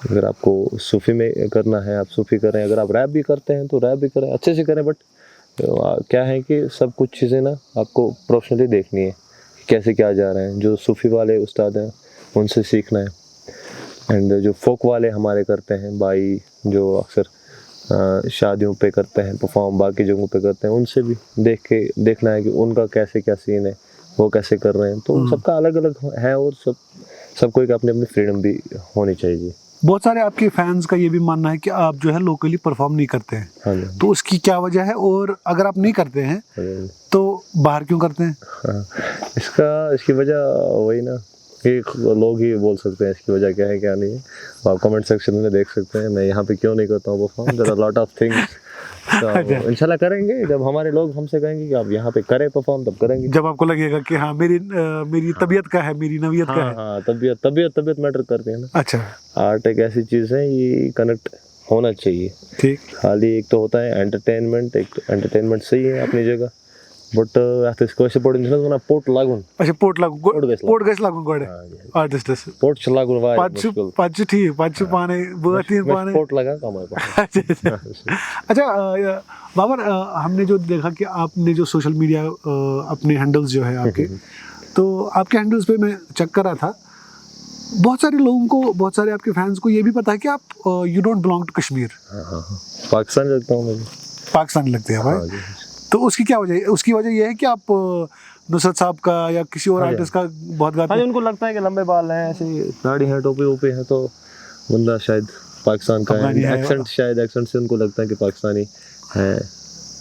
[SPEAKER 4] अगर आपको सूफ़ी में करना है आप सूफ़ी करें, अगर आप रैप भी करते हैं तो रैप भी करें, अच्छे से करें। बट क्या है कि सब कुछ चीज़ें ना आपको प्रोफेशनली देखनी है, कैसे क्या जा रहे हैं। जो सूफ़ी वाले उस्ताद हैं उनसे सीखना है, एंड जो फोक वाले हमारे करते हैं भाई, जो अक्सर शादियों पे करते हैं परफॉर्म, बाकी जगहों पे करते हैं, उनसे भी देखना है कि उनका कैसे क्या सीन है, वो कैसे कर रहे हैं। तो सबका अलग अलग है और सबको एक अपनी अपनी फ्रीडम भी होनी चाहिए।
[SPEAKER 3] बहुत सारे आपके फैंस का ये भी मानना है कि आप जो है लोकली परफॉर्म नहीं करते हैं।
[SPEAKER 4] हाँ जी।
[SPEAKER 3] तो उसकी क्या वजह है, और अगर आप नहीं करते हैं तो बाहर क्यों करते हैं?
[SPEAKER 4] हाँ, इसकी वजह वही ना कि लोग ही बोल सकते हैं इसकी वजह क्या है क्या नहीं है। आप कमेंट सेक्शन में देख सकते हैं मैं यहाँ पे क्यों नहीं करता हूँ perform. There are lot of things. तो इंशाल्लाह करेंगे, जब हमारे लोग हमसे कहेंगे कि आप यहाँ पे करें परफॉर्म तब करेंगे।
[SPEAKER 3] जब आपको लगेगा कि हाँ मेरी तबीयत का है, मेरी नवीयत का है।
[SPEAKER 4] हाँ, तबीयत मैटर करती है ना।
[SPEAKER 3] अच्छा,
[SPEAKER 4] आर्ट एक ऐसी चीज़ है, ये कनेक्ट होना चाहिए।
[SPEAKER 3] ठीक,
[SPEAKER 4] खाली एक तो होता है एंटरटेनमेंट, एक एंटरटेनमेंट सही है अपनी जगह, बट आता इसको पड़े ना पोर्ट लागून।
[SPEAKER 3] अच्छा, पोर्ट गैस लागून गोड़े आर्टिस्ट
[SPEAKER 4] पोर्ट लागून वाह
[SPEAKER 3] पाँच ठीक, पाँच पाने तीन पाने
[SPEAKER 4] पोर्ट लगा कमाए।
[SPEAKER 3] अच्छा बाबर, हमने जो देखा कि आपने जो सोशल मीडिया अपने हैंडल्स जो है आपके, तो आपके हैंडल्स पे मैं चेक कर रहा था, बहुत सारे लोगों को, बहुत सारे आपके फैंस को ये भी पता है कि आप you don't belong to Kashmir.
[SPEAKER 4] हाँ, पाकिस्तान लगता हूँ मैं।
[SPEAKER 3] पाकिस्तान लगते हैं भाई। तो उसकी क्या वजह है? उसकी वजह ये है कि आप नुसरत साहब का या किसी और आर्टिस्ट का बहुत गाते हैं।
[SPEAKER 4] उनको लगता है कि लंबे बाल हैं, ऐसे दाढ़ी है, टोपी वोपी है, तो बंदा शायद पाकिस्तान का है। एक्सेंट से उनको लगता है कि पाकिस्तानी है।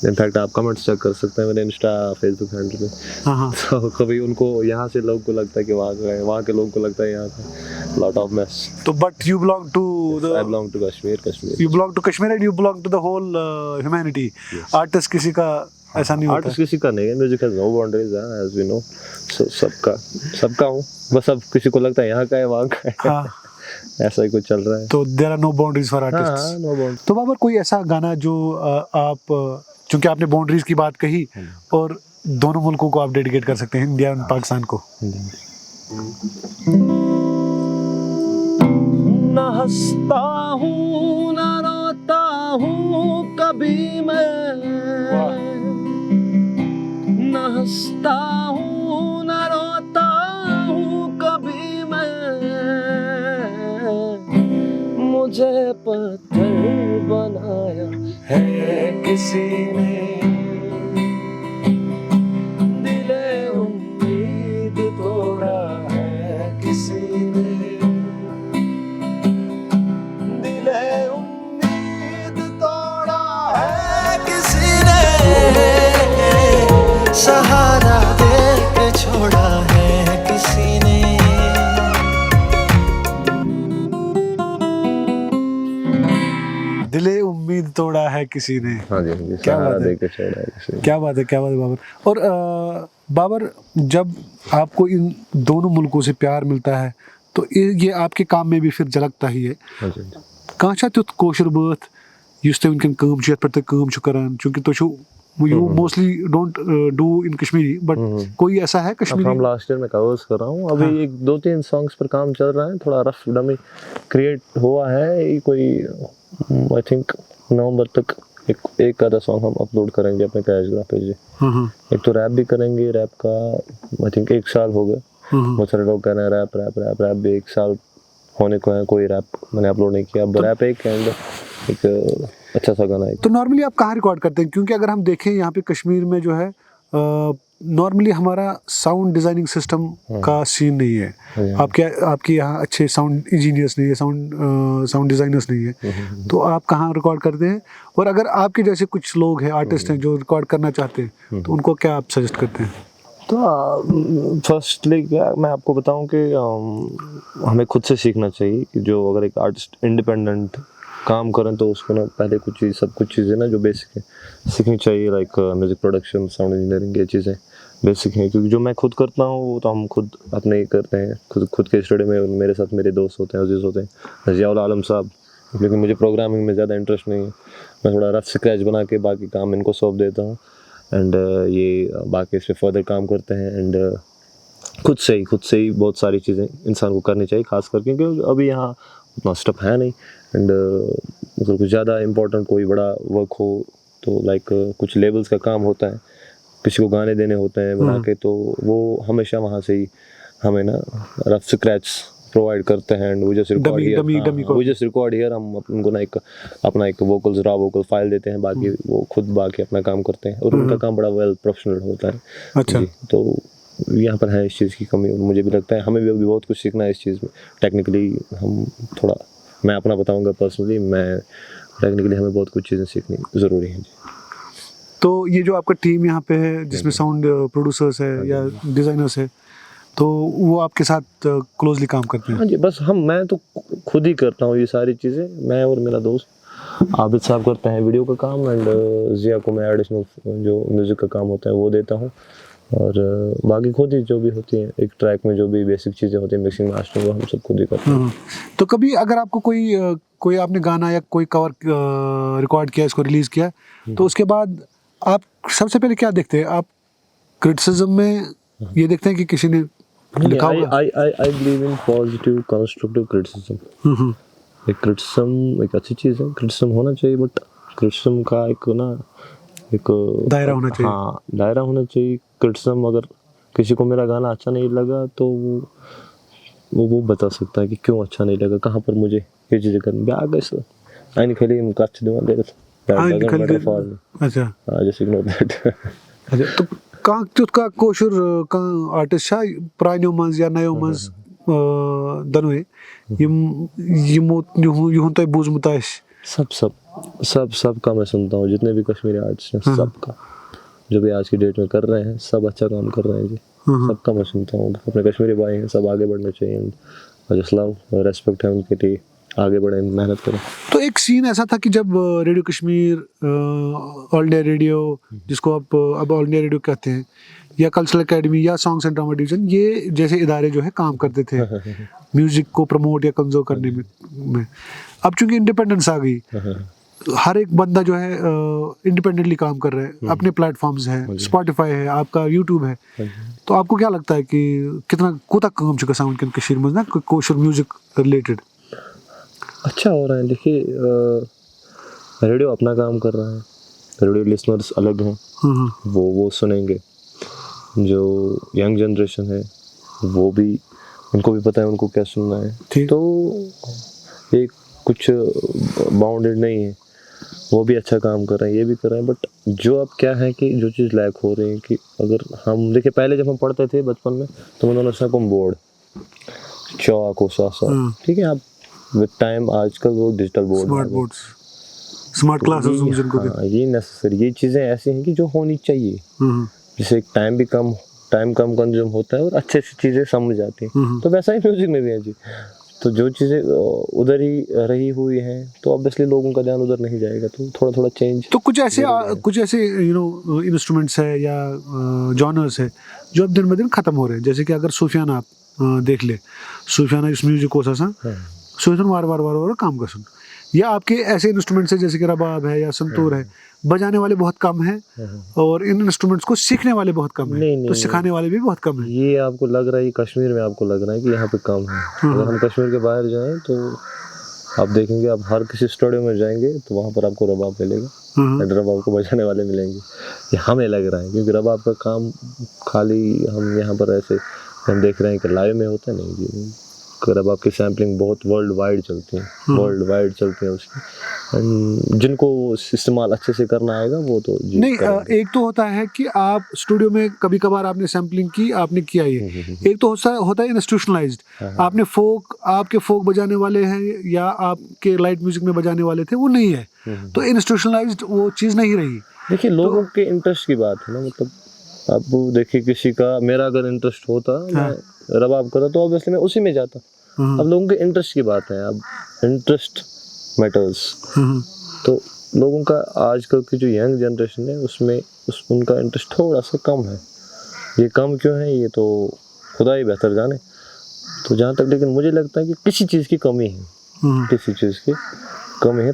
[SPEAKER 4] इनफैक्ट आप कमेंट्स चेक कर सकते हैं मेरे इंस्टा फेसबुक हैंडल पे।
[SPEAKER 3] हाँ।
[SPEAKER 4] तो कभी उनको यहाँ से लोगों को लगता है कि वहाँ का है, वहाँ के लोगों को लगता है यहाँ का। Lot of mess.
[SPEAKER 3] तो but you belong to
[SPEAKER 4] I belong to Kashmir.
[SPEAKER 3] You belong to Kashmir and you belong to the whole humanity. Artist किसी का ऐसा नहीं होता।
[SPEAKER 4] आर्टिस्ट किसी का नहीं है, music has no boundaries, as we know. सबका हूँ, बस अब किसी को लगता है यहाँ का है, वहाँ का है। हाँ। ऐसा ही कुछ चल रहा है।
[SPEAKER 3] तो there are no boundaries for artists.
[SPEAKER 4] No boundaries.
[SPEAKER 3] तो बाबर, कोई ऐसा गाना जो आप, चूंकि आपने बाउंड्रीज की बात कही, और दोनों मुल्कों को आप डेडिकेट कर सकते हैं, इंडिया और पाकिस्तान को।
[SPEAKER 2] न हंसता हूँ न रोता हूँ कभी मैं, न हंसता हूँ न रोता हूँ कभी मैं, मुझे पत्थर बनाया है किसी ने, दिले उम्मीद तोड़ा है किसी ने, दिले उम्मीद तोड़ा है किसी ने, सहारा दे के छोड़ा है किसी ने।
[SPEAKER 3] दिले उम्मीद तोड़ा है किसी ने।
[SPEAKER 4] हाँ जी,
[SPEAKER 3] क्या बात है, क्या बात है, क्या बात है बाबर। और बाबर, जब आपको इन दोनों मुल्कों से प्यार मिलता है तो ये आपके काम में भी फिर झलकता ही है। कहाँ छा तुत कोशर बात युस तुम उनकन काम छु, पर काम छु करान, चूंकि तो you mostly don't do in Kashmiri, but कोई ऐसा है कश्मीरी?
[SPEAKER 4] हम लास्ट ईयर में कवर्स कर रहा हूँ, अभी एक 2-3 सॉन्ग्स पर काम चल रहा है, थोड़ा रफ डमी क्रिएट हुआ है। कोई आई थिंक नवंबर तक एक आधा सॉन्ग हम अपलोड करेंगे अपने कैशग्राफ पे। एक तो रैप भी करेंगे, रैप का आई थिंक 1 साल हो गया। बहुत सारे लोग कह रहे हैं रैप भी 1 साल होने को है, कोई रैप मैंने अपलोड नहीं किया। अब रैप एक अच्छा सा गाना है।
[SPEAKER 3] तो नॉर्मली आप कहाँ रिकॉर्ड करते हैं? क्योंकि अगर हम देखें यहाँ पे कश्मीर में जो है नॉर्मली हमारा साउंड डिजाइनिंग सिस्टम का सीन नहीं है। आपके यहाँ अच्छे साउंड इंजीनियर्स नहीं है, साउंड डिजाइनर्स नहीं है, तो आप कहाँ रिकॉर्ड करते हैं? और अगर आपके जैसे कुछ लोग हैं, आर्टिस्ट हैं, जो रिकॉर्ड करना चाहते हैं, तो उनको क्या आप सजेस्ट करते हैं?
[SPEAKER 4] तो फर्स्टली क्या मैं आपको बताऊं कि हमें खुद से सीखना चाहिए कि जो अगर एक आर्टिस्ट इंडिपेंडेंट काम करें तो उसको ना पहले सब कुछ चीज़ें ना जो बेसिक है सीखनी चाहिए, like music production, sound engineering, ये चीज़ें बेसिक हैं। क्योंकि जो मैं खुद करता हूँ वो तो हम खुद अपने करते हैं, खुद के स्टूडियो में मेरे साथ मेरे दोस्त होते हैं, अजीज़ होते हैं, ज़ियाउल आलम साहब। लेकिन मुझे प्रोग्रामिंग में ज़्यादा इंटरेस्ट नहीं है, मैं थोड़ा रफ स्क्रैच बना के बाकी काम इनको सौंप देता हूँ, एंड ये बाकी इस पर फर्दर काम करते हैं। एंड खुद से ही बहुत सारी चीज़ें इंसान को करनी चाहिए, खास करके क्योंकि अभी यहाँ उतना स्टफ है नहीं। एंड अगर कुछ ज़्यादा इम्पोर्टेंट कोई बड़ा वर्क हो तो लाइक कुछ लेबल्स का काम होता है, किसी को गाने देने होते हैं बना के, तो वो हमेशा वहाँ से ही हमें ना रफ स्क्रैच प्रोवाइड करते हैं। एंड वो जस्ट रिकॉर्ड हियर, हम उनको ना अपना एक वोकल्स, रॉ वोकल फाइल देते हैं, बाकी वो खुद बाकी अपना काम करते हैं, और उनका काम बड़ा वेल प्रोफेशनल होता है।
[SPEAKER 3] अच्छा।
[SPEAKER 4] तो यहाँ पर है इस चीज़ की कमी, मुझे भी लगता है हमें भी बहुत कुछ सीखना है इस चीज़ में। टेक्निकली हम थोड़ा, मैं अपना बताऊँगा पर्सनली, टेक्निकली हमें बहुत कुछ चीज़ें सीखनी ज़रूरी है।
[SPEAKER 3] तो ये जो आपका टीम यहाँ पे है, जिसमें साउंड प्रोड्यूसर्स है या डिज़ाइनर्स है, तो वो आपके साथ क्लोजली काम करते हैं?
[SPEAKER 4] हाँ जी, बस मैं तो खुद ही करता हूँ ये सारी चीज़ें, मैं और मेरा दोस्त आबिद साहब करते हैं वीडियो का काम, एंड ज़िया को मैं एडिशनल जो म्यूज़िक का काम होता है वो देता हूँ, और बाकी खुद ही जो भी होती है एक ट्रैक में जो भी बेसिक चीज़ें होती हैं, मिक्सिंग मास्टरिंग, वो हम सब खुद ही करते हैं।
[SPEAKER 3] तो कभी अगर आपको कोई आपने गाना या कोई कवर रिकॉर्ड किया, इसको रिलीज़ किया, तो उसके बाद आप सबसे पहले क्या देखते हैं? आप क्रिटिसिज्म में ये देखते हैं कि किसी ने लिखा हुआ?
[SPEAKER 4] I believe in positive constructive criticism। एक क्रिटिसिज्म एक अच्छी चीज़ है, क्रिटिसिज्म होना चाहिए, बट क्रिटिसिज्म का एक
[SPEAKER 3] दायरा होना चाहिए।
[SPEAKER 4] हाँ, दायरा होना चाहिए। क्रिटिसिज्म अगर किसी को मेरा गाना अच्छा नहीं लगा तो वो बता सकता है कि क्यों अच्छा नहीं लगा, कहाँ पर मुझे ये चीज़ें करनी आइन खली कच दिमाग
[SPEAKER 3] अच्छा
[SPEAKER 4] just ignore that।
[SPEAKER 3] अच्छा, तो का कोशुर का आर्टिस्ट प्रानो मज या नयो मज दनुए यूं तो बूझमुत
[SPEAKER 4] सब का मैं सुनता हूँ, जितने भी कश्मीरी आर्टिस्ट हैं सबका, जो भी आज की डेट में कर रहे हैं, सब अच्छा काम कर रहे हैं जी, सबका मैं सुनता हूँ। अपने कश्मीरी भाई हैं, सब आगे बढ़ना चाहिए, और जस्ट लव और रेस्पेक्ट है उनके लिए, आगे बढ़े, मेहनत करें।
[SPEAKER 3] तो एक सीन ऐसा था कि जब radio Kashmir, all India radio, जिसको अब ऑल इंडिया रेडियो कहते हैं, या कल्चरल एकेडमी या सॉन्ग्स एंड ड्रामा डिवीजन, ये जैसे इदारे जो है काम करते थे म्यूजिक को प्रमोट या कंजर्व करने में। अब चूंकि इंडिपेंडेंस आ गई, हर एक बंदा जो है इंडिपेंडेंटली काम कर रहा है, अपने प्लेटफॉर्म्स हैं, स्पॉटिफाई है, आपका यूट्यूब है, तो आपको क्या लगता है कि कितना कोता काम चुका साउंड के कश्मीर में ना कोशर म्यूजिक रिलेटेड?
[SPEAKER 4] अच्छा हो रहा है। देखिए, रेडियो अपना काम कर रहा है, रेडियो लिसनर्स अलग हैं, वो सुनेंगे। जो यंग जनरेशन है वो भी, उनको भी पता है उनको क्या सुनना है, तो ये कुछ बाउंडेड नहीं है, वो भी अच्छा काम कर रहे हैं, ये भी कर रहे हैं। बट जो अब क्या है कि जो चीज़ लैक हो रही है कि अगर हम देखिए, पहले जब हम पढ़ते थे बचपन में, तो उन्होंने कम बोर्ड चौक हो सा, ठीक है, आप विद टाइम आजकल वो डिजिटल बोर्ड,
[SPEAKER 3] स्मार्ट क्लासेस,
[SPEAKER 4] ये नेसेसरी, ये चीज़ें ऐसी हैं कि जो होनी चाहिए, जिससे टाइम कम कंज्यूम होता है और अच्छे से चीज़ें समझ आती हैं। तो वैसा ही म्यूजिक में भी है जी, तो जो चीज़ें उधर ही रही हुई हैं, तो ऑब्वियसली लोगों का ध्यान उधर नहीं जाएगा, तो थोड़ा चेंज।
[SPEAKER 3] तो कुछ ऐसे इंस्ट्रूमेंट्स है या जॉनर्स है जो अब दिन ब दिन खत्म हो रहे हैं, जैसे कि अगर सूफियाना आप देख ले, सूफियाना इस म्यूजिक को सा सूफियाना वार काम कर सुन, या आपके ऐसे इंस्ट्रूमेंट्स है जैसे कि रबाब है या संतूर है, बजाने वाले बहुत कम हैं और इन इंस्ट्रूमेंट्स को सीखने वाले बहुत कम हैं, तो सिखाने वाले भी बहुत कम हैं।
[SPEAKER 4] ये आपको लग रहा है, कश्मीर में आपको लग रहा है कि यहाँ पे कम है। अगर हम कश्मीर के बाहर जाएं तो आप देखेंगे, आप हर किसी स्टूडियो में जाएंगे तो वहाँ पर आपको रबाब मिलेगा, रबाब को बजाने वाले मिलेंगे। ये हमें लग रहा है क्योंकि रबाब का काम खाली हम यहाँ पर ऐसे हम देख रहे हैं कि लाइव में होता नहीं जी, रबाब की सैम्पलिंग बहुत वर्ल्ड वाइड चलती है उसकी। जिनको इस्तेमाल अच्छे से करना आएगा वो तो जी
[SPEAKER 3] नहीं
[SPEAKER 4] करेंगे।
[SPEAKER 3] एक तो होता है कि आप स्टूडियो में कभी कभार आपने सैम्पलिंग की, आपने किया ये। एक तो होता है इंस्टीट्यूशनलाइज्ड, आपने आपके फोक बजाने वाले हैं या आपके लाइट म्यूजिक में बजाने वाले थे, वो नहीं है, तो इंस्टीट्यूशनलाइज्ड वो चीज़ नहीं रही।
[SPEAKER 4] देखिए लोगों के इंटरेस्ट की बात है ना, मतलब आप देखिए किसी का, मेरा अगर इंटरेस्ट होता मैं रबाब करता तो ऑब्वियसली मैं उसी में जाता। अब लोगों के इंटरेस्ट की बात है, अब इंटरेस्ट मैटर्स। तो लोगों का आजकल की जो यंग जनरेशन है उसमें उनका इंटरेस्ट थोड़ा सा कम है। ये कम क्यों है ये तो खुदा ही बेहतर जाने। तो जहाँ तक लेकिन मुझे लगता है कि किसी चीज़ की कमी है, किसी चीज़ की कमी है,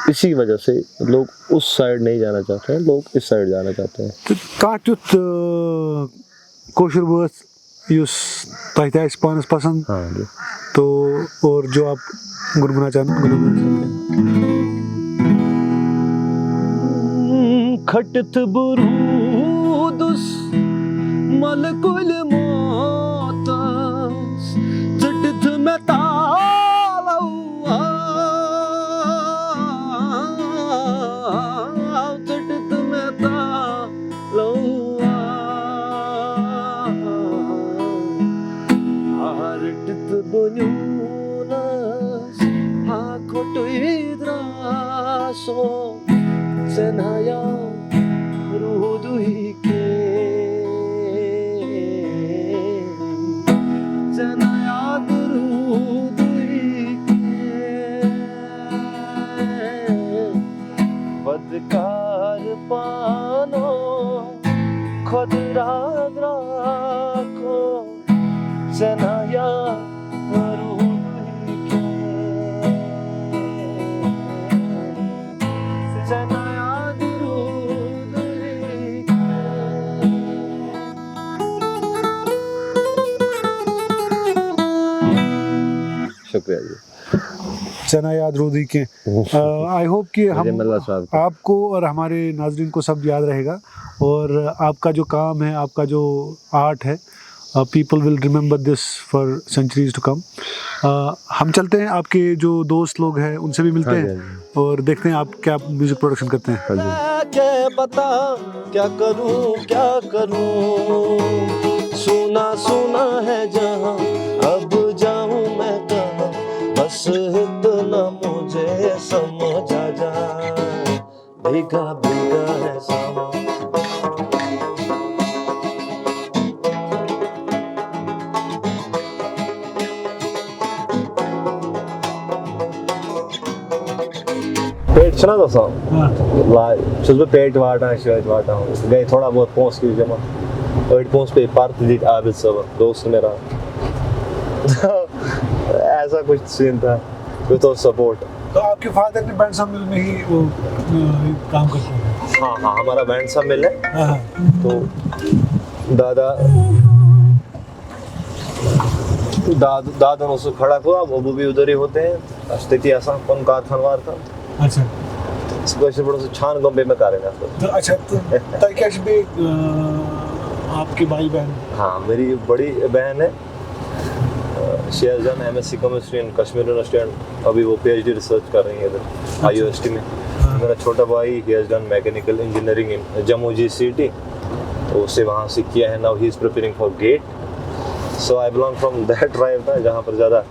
[SPEAKER 4] इसी वजह से लोग उस साइड नहीं जाना चाहते हैं, लोग इस साइड जाना चाहते हैं।
[SPEAKER 3] तो काट्युत कोशर बर्थ युस तह पानस पसंद,
[SPEAKER 4] हाँ जी।
[SPEAKER 3] तो और जो आप गुनगुना चाहते हैं
[SPEAKER 4] खटत बुरूदुस मलकुल मोतस चटत में तालवा चटत में तालवा आरटत बुन्यूनस आखोटु इद्रासो Senaya ruduike Senaya ruduike Vadkar pano khudra drakho Senaya ruduike Senaya शुक्रिया जी।
[SPEAKER 3] चना याद रोदी के। आई होप कि हम
[SPEAKER 4] साहब
[SPEAKER 3] आपको और हमारे नाजरीन को सब याद रहेगा, और आपका जो काम है, आपका जो आर्ट है, people will remember this for centuries to come. हम चलते हैं, आपके जो दोस्त लोग हैं उनसे भी मिलते हैं और देखते हैं आप क्या म्यूजिक प्रोडक्शन करते हैं।
[SPEAKER 5] क्या बता क्या करूं सुना सुना है जहां, अब जाऊं मैं कहां, बस इतना मुझे समझ आ जा, भीगा भीगा है सामा।
[SPEAKER 4] पेट छना तो पेट वाटा शर्ट वाटा गए थोड़ा बहुत पोंस की जमा और पोंस पे पार्ट लीड आबिद सब दोस्त मेरा ऐसा कुछ सीन था विद सपोर्ट।
[SPEAKER 3] तो आपके फादर ने बैंड मिल में ही वो काम करते हैं?
[SPEAKER 4] हाँ हाँ हमारा बैंड सब मिल है। तो दादा उससे खड़ा हुआ, वो भी उधर ही होते हैं, स्थिति ऐसा कौन कारखानवार था।
[SPEAKER 3] अच्छा
[SPEAKER 4] स्पेशल बड़ा से छान गंबे में करेंगे
[SPEAKER 3] तो अच्छा तो कैश भी आपके भाई बहन?
[SPEAKER 4] हाँ मेरी बड़ी बहन है, she has done MSc chemistry in Kashmir university and अभी वो पीएचडी रिसर्च कर रही है इधर आईयूएसटी में। मेरा छोटा भाई he has done mechanical engineering in Jammu GCT, तो उसे वहाँ से किया है। Now he is preparing for GATE. So I belong from that tribe था जहाँ पर ज़्यादा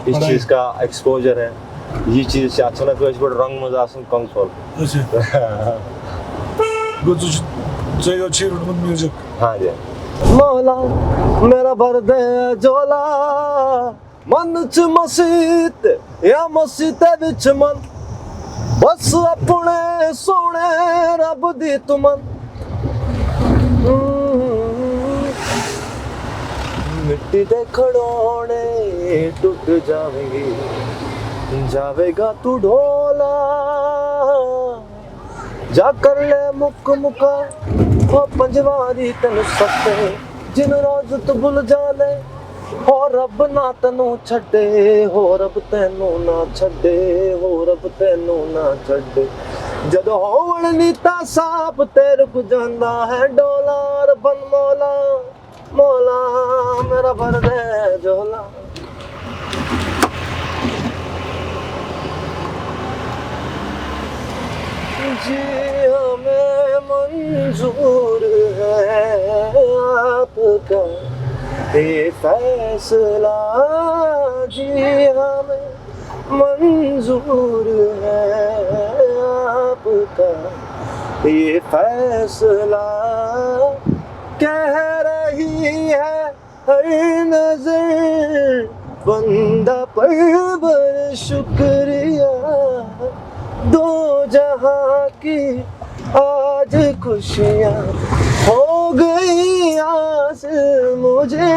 [SPEAKER 4] इस चीज़ का एक्सपोजर है। ये चीज़ से अच्छा ना कोई बड़ा रंग मजा आसन कम सॉल।
[SPEAKER 3] अच्छा गुड चाहिए अच्छी रुटमन म्यूजिक।
[SPEAKER 4] हाँ जी।
[SPEAKER 5] मौला मेरा भर दे जोला मन च मसीत या मसीत विच मन, बस अपने सोने रब दी तुमन। मिट्टी दे खड़ोने टूट जावेंगे, जावेगा तू ढोला, जा कर ले मुक मुका हो पंजवारी तेन सत्ते, जिन रोज तू भुल जाने हो रब ना तेनू छड्डे, हो रब तेनू ना छड्डे, हो रब तेनू ना छड्डे। जदों होवण नीता साप ते रुक जांदा है डोला, रबन मौला मौला मेरा भर दे झोला। जी हमें मंजूर है आपका ये फैसला, जी हमें मंजूर है आपका ये फैसला। कह रही है हर नजर बंदा पर शुक्रिया, दो जहां की आज खुशियाँ हो गई आस मुझे,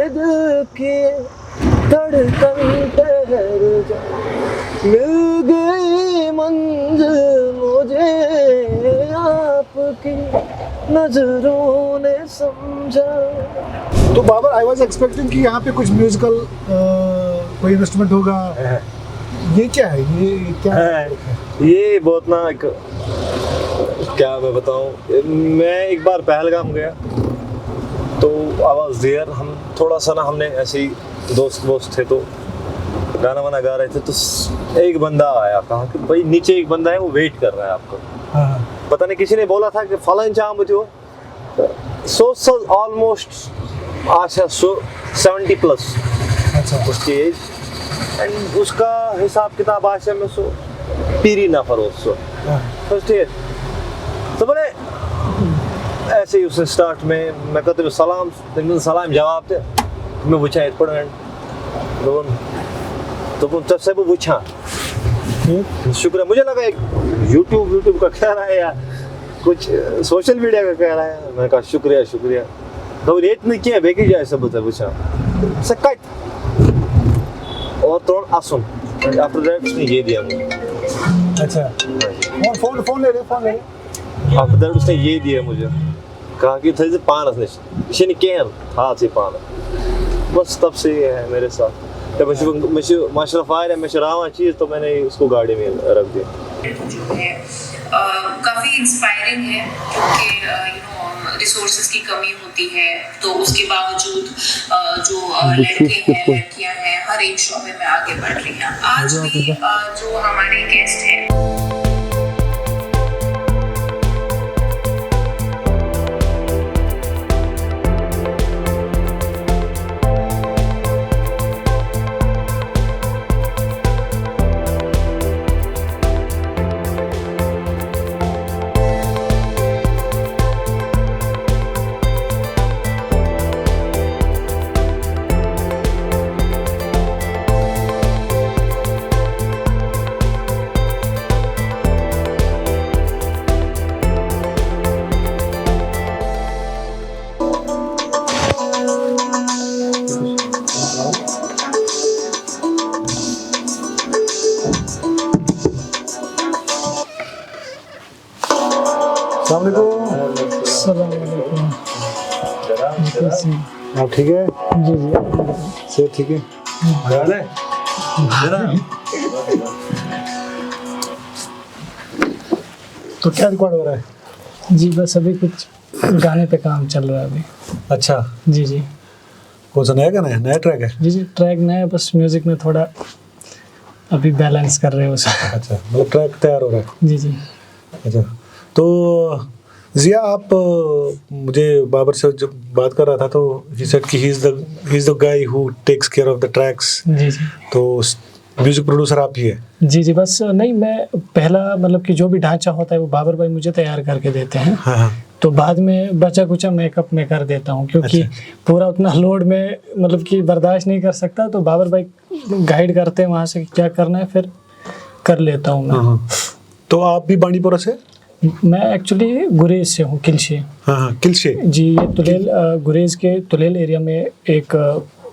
[SPEAKER 5] दिल की धड़कन ठहर जा, मिल गई मंजिल मुझे, आपकी नजरों ने समझा।
[SPEAKER 3] तो बाबर, आई वाज एक्सपेक्टिंग कि यहाँ पे कुछ म्यूजिकल कोई इंस्ट्रूमेंट होगा। ये क्या है? ये क्या है?
[SPEAKER 4] ये बहुत ना क्या मैं बताऊं, मैं एक बार पहलगाम गया तो आवाज़ देयर, हम थोड़ा सा ना हमने ऐसे ही दोस्त थे तो गाना वाना गा रहे थे, तो एक बंदा आया, कहा कि भाई नीचे एक बंदा है वो वेट कर रहा है आपको। पता नहीं किसी ने बोला था कि फलां चाम बुझो सो ऑलमोस्ट आशा 70 प्लस उसकी एज, एंड उसका हिसाब किताब आशा में सो पीरी ना फरोज सो फर्स्ट ईयर। तो बोले ऐसे ही उसने स्टार्ट में मैं कहते सलाम जवाब थे, मैं वुचा इत पड़न तो तब से वो वुचा शुक्र है। मुझे लगा एक यूट्यूब का कह रहा है या कुछ सोशल मीडिया का कह रहा है, मैंने कहा शुक्रिया तो रेट नहीं किया बेकी जाए सब वुचा सकट और तोड़ आसुन, आफ्टर दैट उसने ये दिया मुझे।
[SPEAKER 3] अच्छा, फोन ले ले।
[SPEAKER 4] आफ्टर दैट उसने ये दिया मुझे, कहा कि थे पानस नहीं कैन हाथ से पान, बस तब से ये है मेरे साथ। जब मशरफ आया है, मैं शरावा चीज़ तो मैंने उसको गाड़ी में रख दिया।
[SPEAKER 6] जो है काफ़ी इंस्पायरिंग है, क्योंकि रिसोर्सेज की कमी होती है तो उसके बावजूद जो लड़के हैं लड़कियां हैं हर एक शोबे में आगे बढ़ रही हैं। आज भी जो हमारे गेस्ट हैं
[SPEAKER 3] आप ठीक है?
[SPEAKER 7] जी जी
[SPEAKER 3] से ठीक है। तो क्या रिकॉर्ड हो रहा है?
[SPEAKER 7] जी बस अभी कुछ गाने पे काम चल रहा है अभी।
[SPEAKER 3] अच्छा,
[SPEAKER 7] जी जी
[SPEAKER 3] कौन सा नया गाना है? नया ट्रैक है?
[SPEAKER 7] जी जी ट्रैक नया है, बस म्यूजिक में थोड़ा अभी बैलेंस कर रहे हो उसे।
[SPEAKER 3] अच्छा, मतलब ट्रैक तैयार हो रहा है।
[SPEAKER 7] जी जी
[SPEAKER 3] अच्छा, तो जिया आप मुझे बाबर से जब बात कर रहा था तो ही सेड कि he is the guy who takes care of the tracks.
[SPEAKER 7] जी जी
[SPEAKER 3] तो म्यूजिक प्रोड्यूसर आप ही है?
[SPEAKER 7] जी जी बस नहीं, मैं पहला मतलब कि जो भी ढांचा होता है वो बाबर भाई मुझे तैयार करके देते हैं।
[SPEAKER 3] हाँ हाँ।
[SPEAKER 7] तो बाद में बचा कुचा मेकअप में कर देता हूँ, क्योंकि पूरा उतना लोड में मतलब कि बर्दाश्त नहीं कर सकता, तो बाबर भाई गाइड करते हैं वहाँ से क्या करना है, फिर कर लेता हूँ मैं।
[SPEAKER 3] तो आप भी बांडीपुरा से?
[SPEAKER 7] मैं एक्चुअली गुरेज से हूँ, किलशे।
[SPEAKER 3] हाँ हाँ, किलशे। जी,
[SPEAKER 7] ये तुलेल गुरेज के तुलेल एरिया में एक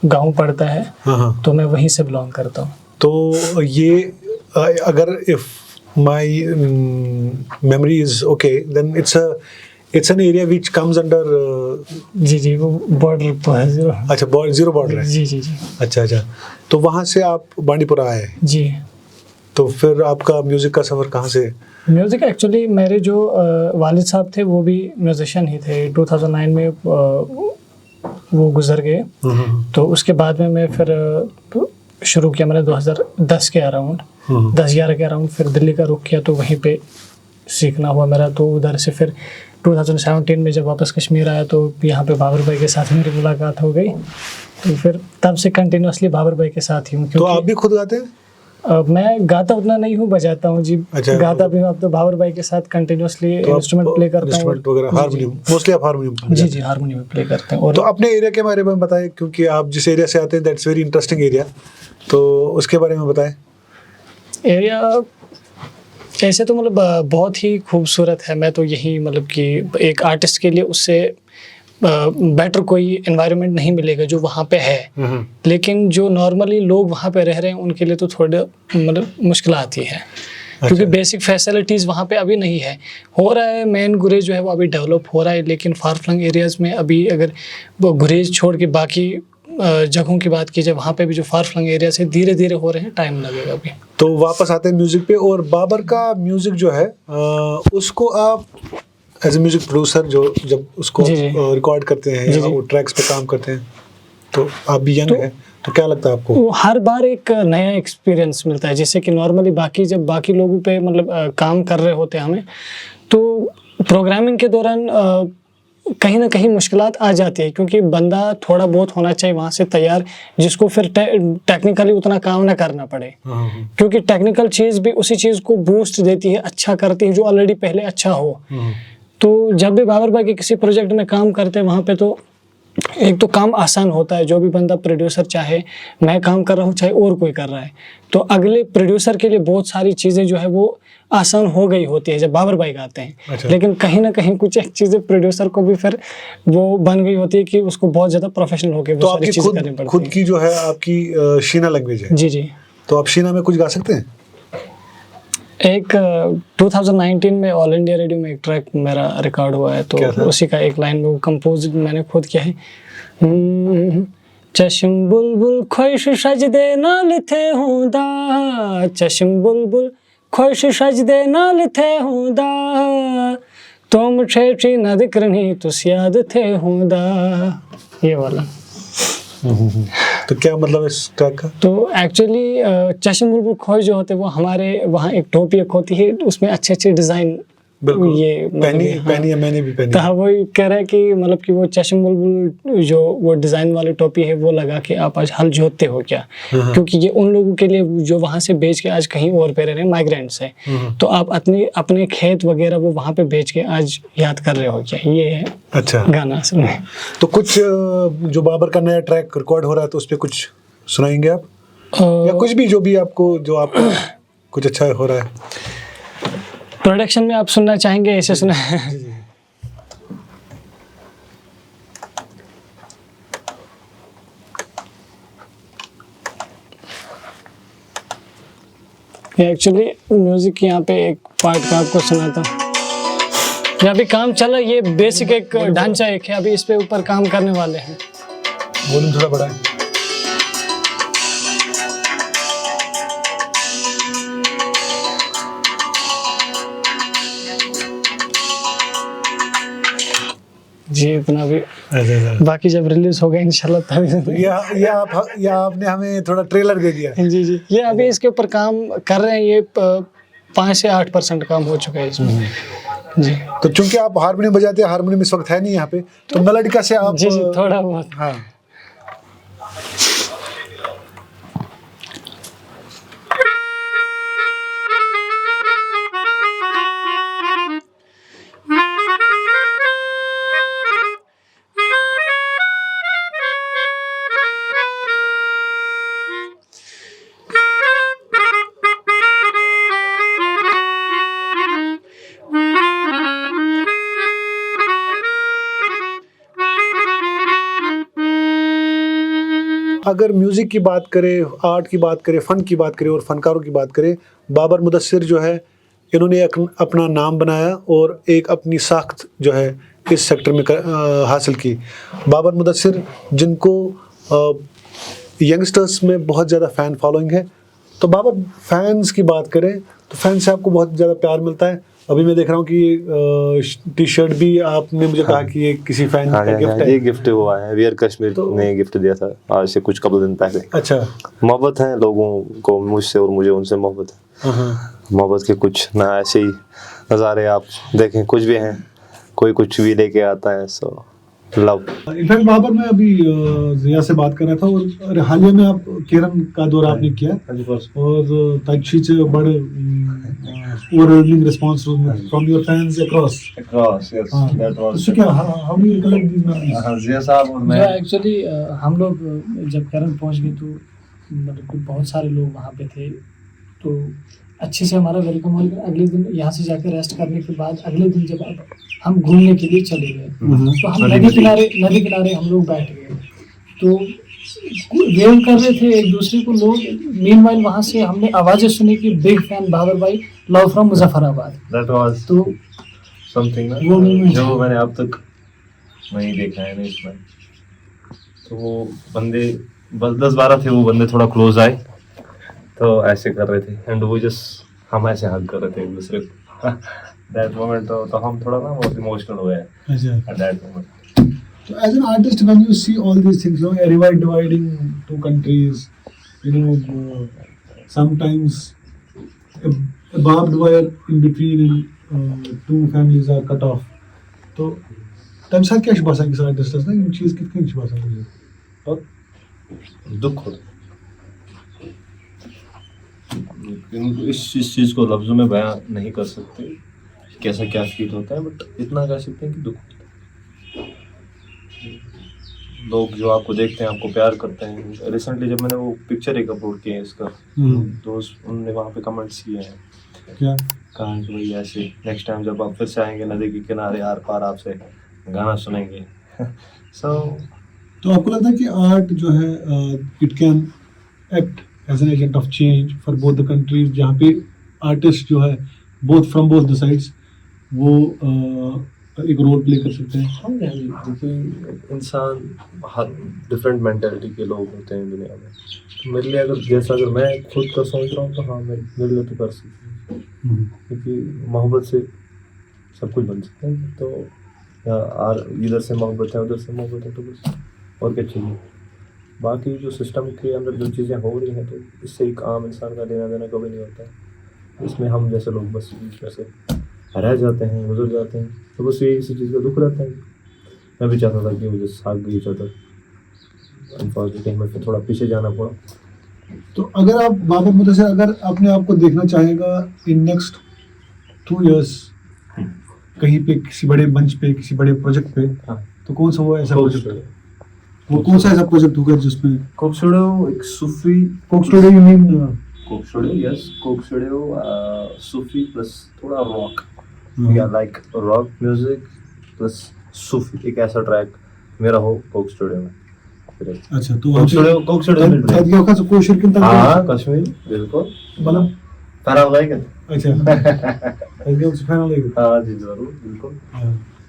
[SPEAKER 7] गांव पड़ता है।
[SPEAKER 3] हाँ हाँ।
[SPEAKER 7] तो मैं वहीं से बिलोंग करता हूँ।
[SPEAKER 3] तो ये अगर if my memory is okay then it's an area which comes under
[SPEAKER 7] जी जी वो बॉर्डर पर है, जीरो।
[SPEAKER 3] अच्छा, जीरो बॉर्डर है।
[SPEAKER 7] जी जी जी।
[SPEAKER 3] अच्छा अच्छा, तो वहाँ से आप बांडीपुरा आए?
[SPEAKER 7] जी।
[SPEAKER 3] तो फिर आपका म्यूजिक का सफर कहाँ से?
[SPEAKER 7] म्यूजिक एक्चुअली मेरे जो वालिद साहब थे वो भी म्यूजिशियन ही थे। 2009 में वो गुजर गए, तो उसके बाद में मैं फिर शुरू किया मैंने 2010 के अराउंड, 10-11 के अराउंड, फिर दिल्ली का रुख किया, तो वहीं पे सीखना हुआ मेरा। तो उधर से फिर 2017 में जब वापस कश्मीर आया तो यहाँ पे बाबर भाई के साथ मेरी मुलाकात हो गई। तो फिर तब से कंटिन्यूसली बाबर भाई के साथ ही हूँ।
[SPEAKER 3] तो आप भी खुद गाते हैं?
[SPEAKER 7] मैं गाता उतना नहीं हूँ, बजाता हूँ जी।
[SPEAKER 3] अच्छा।
[SPEAKER 7] गाता भी हूँ। अब तो बाबर भाई के साथ कंटिन्यूसली इंस्ट्रूमेंट प्ले करता हूँ।
[SPEAKER 3] इंस्ट्रूमेंट वगैरह, हारमोनियम, मोस्टली आप हारमोनियम?
[SPEAKER 7] जी जी, हारमोनियम प्ले करते हैं। और
[SPEAKER 3] तो अपने एरिया के बारे में बताएं, क्योंकि आप जिस एरिया से आते हैं दैट्स वेरी इंटरेस्टिंग एरिया, तो उसके बारे में बताएं।
[SPEAKER 7] एरिया ऐसे तो मतलब बहुत ही खूबसूरत है। मैं तो यही मतलब कि एक आर्टिस्ट के लिए उससे बेटर कोई एनवायरनमेंट नहीं मिलेगा जो वहाँ पे है। लेकिन जो नॉर्मली लोग वहाँ पे रह रहे हैं उनके लिए तो थोड़ा मतलब मुश्किल आती है। क्योंकि बेसिक फैसिलिटीज़ वहाँ पे अभी नहीं है। हो रहा है, मेन गुरेज जो है वो अभी डेवलप हो रहा है, लेकिन फार फ्लंग एरियाज़ में अभी अगर वो गुरेज छोड़ के बाकी जगहों की बात की जाए, वहाँ पे भी जो फार फ्लंग एरिया से धीरे धीरे हो रहे हैं, टाइम लगेगा अभी।
[SPEAKER 3] तो वापस आते हैं म्यूजिक पे, और बाबर का म्यूजिक जो है उसको आप एज ए म्यूजिक प्रोड्यूसर जो जब उसको रिकॉर्ड करते हैं या वो ट्रैक्स पे काम करते हैं, तो आप भी यंग हैं, तो क्या लगता है आपको?
[SPEAKER 7] हर बार एक नया एक्सपीरियंस मिलता है। जैसे कि नॉर्मली जब बाकी लोगों पे मतलब काम कर रहे होते हैं हमें, तो प्रोग्रामिंग के दौरान कहीं ना कहीं मुश्किलात आ जाती है, क्योंकि बंदा थोड़ा बहुत होना चाहिए वहाँ से तैयार, जिसको फिर टेक्निकली उतना काम ना करना पड़े। क्योंकि टेक्निकल चीज़ भी उसी चीज़ को बूस्ट देती है, अच्छा करती है जो ऑलरेडी पहले अच्छा हो। तो जब भी बाबर भाई के किसी प्रोजेक्ट में काम करते हैं, वहाँ पे तो एक तो काम आसान होता है। जो भी बंदा प्रोड्यूसर, चाहे मैं काम कर रहा हूँ चाहे और कोई कर रहा है, तो अगले प्रोड्यूसर के लिए बहुत सारी चीज़ें जो है वो आसान हो गई होती है जब बाबर भाई गाते हैं।
[SPEAKER 3] अच्छा।
[SPEAKER 7] लेकिन कहीं ना कहीं कुछ एक चीज़ें प्रोड्यूसर को भी फिर वो बन गई होती है कि उसको बहुत ज़्यादा प्रोफेशनल होकर
[SPEAKER 3] तो
[SPEAKER 7] वो सारी चीज़ें करनी
[SPEAKER 3] आपकी
[SPEAKER 7] पड़ती
[SPEAKER 3] खुद
[SPEAKER 7] हैं।
[SPEAKER 3] की जो है आपकी शीना लैंग्वेज है?
[SPEAKER 7] जी जी।
[SPEAKER 3] तो आप शीना में कुछ गा सकते हैं?
[SPEAKER 7] एक 2019 में ऑल इंडिया रेडियो में एक ट्रैक मेरा रिकॉर्ड हुआ है, तो उसी का एक लाइन में वो कंपोज मैंने खुद किया है। चश्म बुलबुल ख्वाहिश सजदे नाल थे हुंदा, चश्म बुलबुल ख्वाहिश सजदे नाल थे हुंदा, तुम ठेठी न दिक्र तुस याद थे हुंदा, ये वाला।
[SPEAKER 3] तो क्या मतलब इस ट्रैक का?
[SPEAKER 7] तो एक्चुअली चश्म बुलबुल ख्वाहिश जो होते हैं वो हमारे वहाँ एक टोपी होती है, उसमें अच्छे अच्छे डिज़ाइन ये
[SPEAKER 3] पहनी है, मैंने भी पहनी।
[SPEAKER 7] तो हाँ, वही कह रहा है कि मतलब कि वो चश्म बुलबुल जो वो डिज़ाइन वाली टोपी है वो लगा के आप आज हल जोतते हो क्या? क्योंकि ये उन लोगों के लिए जो वहाँ से बेच के आज कहीं और पे रह रहे हैं, माइग्रेंट्स है, तो आप अपने खेत वगैरह वो वहाँ पे बेच के आज याद कर रहे हो क्या? ये है
[SPEAKER 3] अच्छा
[SPEAKER 7] गाना असल में।
[SPEAKER 3] तो कुछ जो बाबर का नया ट्रैक रिकॉर्ड हो रहा है, तो उस पर कुछ सुनाएंगे आप, या कुछ भी जो आपको कुछ अच्छा हो रहा है
[SPEAKER 7] प्रोडक्शन में आप सुनना चाहेंगे? ऐसे सुना एक्चुअली म्यूजिक यहाँ पे एक पार्ट का आपको सुनाता हूँ। यहाँ भी काम चला, ये बेसिक एक ढांचा एक है, अभी इस पे ऊपर काम करने वाले हैं।
[SPEAKER 3] वॉल्यूम थोड़ा बड़ा है।
[SPEAKER 7] जी इतना भी, बाकी जब रिलीज हो गया इंशाल्लाह तभी।
[SPEAKER 3] या आपने हमें थोड़ा ट्रेलर दे दिया।
[SPEAKER 7] जी जी, ये अभी इसके ऊपर काम कर रहे हैं, ये 5 से 8% काम हो चुका है इसमें। जी,
[SPEAKER 3] तो चूंकि आप हारमोनियम बजाते हैं, हारमोनियम इस वक्त है नहीं यहाँ पे, तो मेलोडिका से आप
[SPEAKER 7] जी थोड़ा बहुत।
[SPEAKER 3] हाँ अगर म्यूज़िक की बात करें, आर्ट की बात करें, फ़न की बात करें और फ़नकारों की बात करें, बाबर मुदस्सिर जो है इन्होंने अपना नाम बनाया और एक अपनी साख्त जो है इस सेक्टर में हासिल की। बाबर मुदस्सिर जिनको यंगस्टर्स में बहुत ज़्यादा फ़ैन फॉलोइंग है। तो बाबर फैंस की बात करें तो फैन से आपको बहुत ज़्यादा प्यार मिलता है। अभी मैं देख रहा हूँ कि टी शर्ट भी आपने मुझे कहा कि ये किसी फैन का गिफ्ट है।
[SPEAKER 4] ये गिफ्ट हुआ है, वियर कश्मीर ने गिफ्ट दिया था आज से कुछ कपल दिन पहले।
[SPEAKER 3] अच्छा,
[SPEAKER 4] मोहब्बत है लोगों को मुझसे और मुझे उनसे मोहब्बत है। मोहब्बत के कुछ ना ऐसे ही नज़ारे आप देखें, कुछ भी हैं, कोई कुछ भी लेके आता है, सो लव।
[SPEAKER 3] इनफैक्ट वहाँ पर मैं अभी जिया से बात कर रहा था और हालिया में आप केरन का दौरा आपने किया और ताकि बड़े overwhelming response from your fans across
[SPEAKER 4] yes, that was-
[SPEAKER 3] तो क्या how do you recollect these memories?
[SPEAKER 4] Zia साहब और
[SPEAKER 7] जो
[SPEAKER 4] मैं
[SPEAKER 7] एक्चुअली हम लोग जब केरल पहुंच गए तो मतलब कि बहुत सारे लोग वहाँ पे थे, तो अच्छे से हमारा वेलकम हो गया। अगले दिन यहाँ से जाकर रेस्ट करने के बाद अगले दिन जब हम घूमने के लिए चले गए तो हम नदी किनारे हम लोग बैठ गए, तो वेव कर रहे थे एक दूसरे को लोग। मीनवाइल वहाँ से हमने आवाज़ें सुनी कि बिग फैन बाबर भाई, love from Muzaffarabad.
[SPEAKER 4] that was
[SPEAKER 7] तो
[SPEAKER 4] समथिंग
[SPEAKER 7] वो moment-
[SPEAKER 4] जो मैंने अब तक नहीं देखा है ना इसमें। तो वो बंदे बस 10-12 थे, वो बंदे थोड़ा क्लोज आए तो ऐसे कर रहे थे एंड वो जस्ट हम ऐसे हग कर रहे थे एक दूसरे को। दैट मोमेंट तो हम थोड़ा ना बहुत इमोशनल हो गए
[SPEAKER 3] अच्छा,
[SPEAKER 4] at that moment.
[SPEAKER 3] so as an artist when you see all these things, you know, dividing two countries, you know, sometimes a barbed wire in between and two families are cut off. तो तब साथ क्या शुभ आसान किस artist ना ये चीज कितनी शुभ आसान है
[SPEAKER 4] और दुख होता है। इस चीज़ को लफ्ज़ों में बयां नहीं कर सकते कैसा क्या फील होता है, बट इतना कह सकते हैं कि दुख होता है। लोग जो आपको देखते हैं, आपको प्यार करते हैं। रिसेंटली जब मैंने वो पिक्चर एक अपलोड किया है इसका, तो उन्होंने वहाँ पे कमेंट्स किए हैं,
[SPEAKER 3] क्या
[SPEAKER 4] कहा कि भाई ऐसे नेक्स्ट टाइम जब आप फिर से आएंगे नदी के किनारे आर पार आपसे गाना सुनेंगे। सो
[SPEAKER 3] तो आपको लगता है कि आर्ट जो है it can act as an agent of change for both the countries, जहाँ पे आर्टिस्ट जो है both from both the sides वो एक रोल प्ले कर सकते हैं?
[SPEAKER 4] देखिए इंसान हर डिफरेंट मेंटालिटी के लोग होते हैं दुनिया में। तो मेरे लिए अगर मैं खुद का सोच रहा हूँ तो हाँ मेरे लिए तो कर सकती हूँ, क्योंकि मोहब्बत से सब कुछ बन सकता है। तो इधर से मोहब्बत है, उधर से मोहब्बत है, तो बस और क्या चाहिए। बाकी जो सिस्टम के अंदर जो चीज़ें हो रही हैं, तो इससे एक आम इंसान का लेना देना कभी नहीं होता है। इसमें हम जैसे लोग बस वैसे रह जाते हैं, गुजर जाते हैं, तो बस ये इसी चीज़ का दुख रहता है। मैं भी चाहता था कि मुझे साथ गई चाहता, अनफॉर्चुनेटली हमें फिर थोड़ा पीछे जाना पड़ा।
[SPEAKER 3] तो अगर आप बाबर मुदस्सिर अगर अपने आप को देखना चाहेगा इन नेक्स्ट 2 years कहीं पे किसी बड़े मंच पे, किसी बड़े प्रोजेक्ट पे,
[SPEAKER 4] हाँ।
[SPEAKER 3] तो कौन सा वो ऐसा
[SPEAKER 4] कोक
[SPEAKER 3] प्रोजेक्ट
[SPEAKER 4] स्टूडियो।
[SPEAKER 3] वो कौन सा ऐसा प्रोजेक्ट होगा जिसमें
[SPEAKER 4] कोक स्टूडियो एक Sufi
[SPEAKER 3] Coke Studio you mean
[SPEAKER 4] Coke Studio, yes Coke Studio Sufi plus थोड़ा रॉक या like rock music plus Sufi, एक ऐसा ट्रैक मेरा हो कोक स्टूडियो में।
[SPEAKER 3] अच्छा तो
[SPEAKER 4] कोक स्टूडियो
[SPEAKER 3] शायद क्या होगा कोई शिरकन तक
[SPEAKER 4] हाँ कश्मीर बिल्कुल
[SPEAKER 3] मतलब
[SPEAKER 4] फैन लाइक
[SPEAKER 3] अच्छा शायद से फाइनल है।
[SPEAKER 4] हाँ जी जरूर बिल्कुल।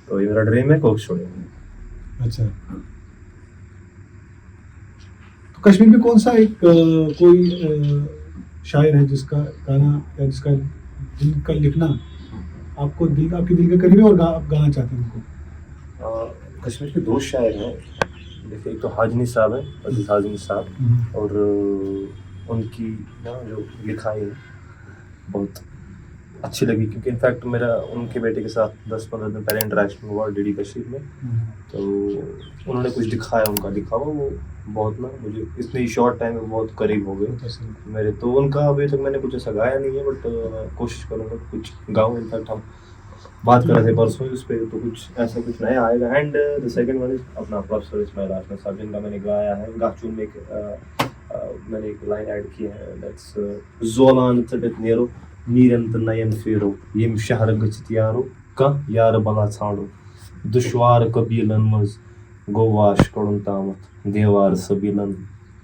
[SPEAKER 4] तो ये मेरा ड्रीम है कोक स्टूडियो।
[SPEAKER 3] अच्छा तो कश्मीर में कौन सा एक कोई शायर है जिसका गाना या जिसका दिल का लिखना आपको आपके दिल के करीब है और आप गाना चाहते हैं उनको?
[SPEAKER 4] कश्मीर के 2 शायर हैं, देखिए एक तो हाजनी साहब है, अजीज हाजनी साहब, और उनकी ना जो लिखाई है बहुत अच्छी लगी, क्योंकि इनफैक्ट मेरा उनके बेटे के साथ 10-15 दिन पहले इंटरेक्शन हुआ डीडी कश्मीर में। तो उन्होंने कुछ दिखाया, उनका लिखा हुआ वो बहुत ना मुझे इतने शॉर्ट टाइम में बहुत करीब हो गए मेरे। तो उनका अभी तक मैंने कुछ ऐसा गाया नहीं है, बट कोशिश करूँगा कुछ गाऊँ। इनफैक्ट हम बात कर रहे थे परसों उस पर, तो कुछ ऐसा कुछ नया आएगा। And the second one is अपना प्रोफेसर इस्माइल आशना साहब, जिनका मैंने गाया है गाचून में मैंने एक लाइन ऐड किया है, दैट्स ज़ोलान तड़ित नेरो नीरंत नयन फेरो यम शहर गचित यारो कह यार बला छाड़ो दुश्वार कबीलन मज गोवाश कड़ुन तामत देवार सबीलन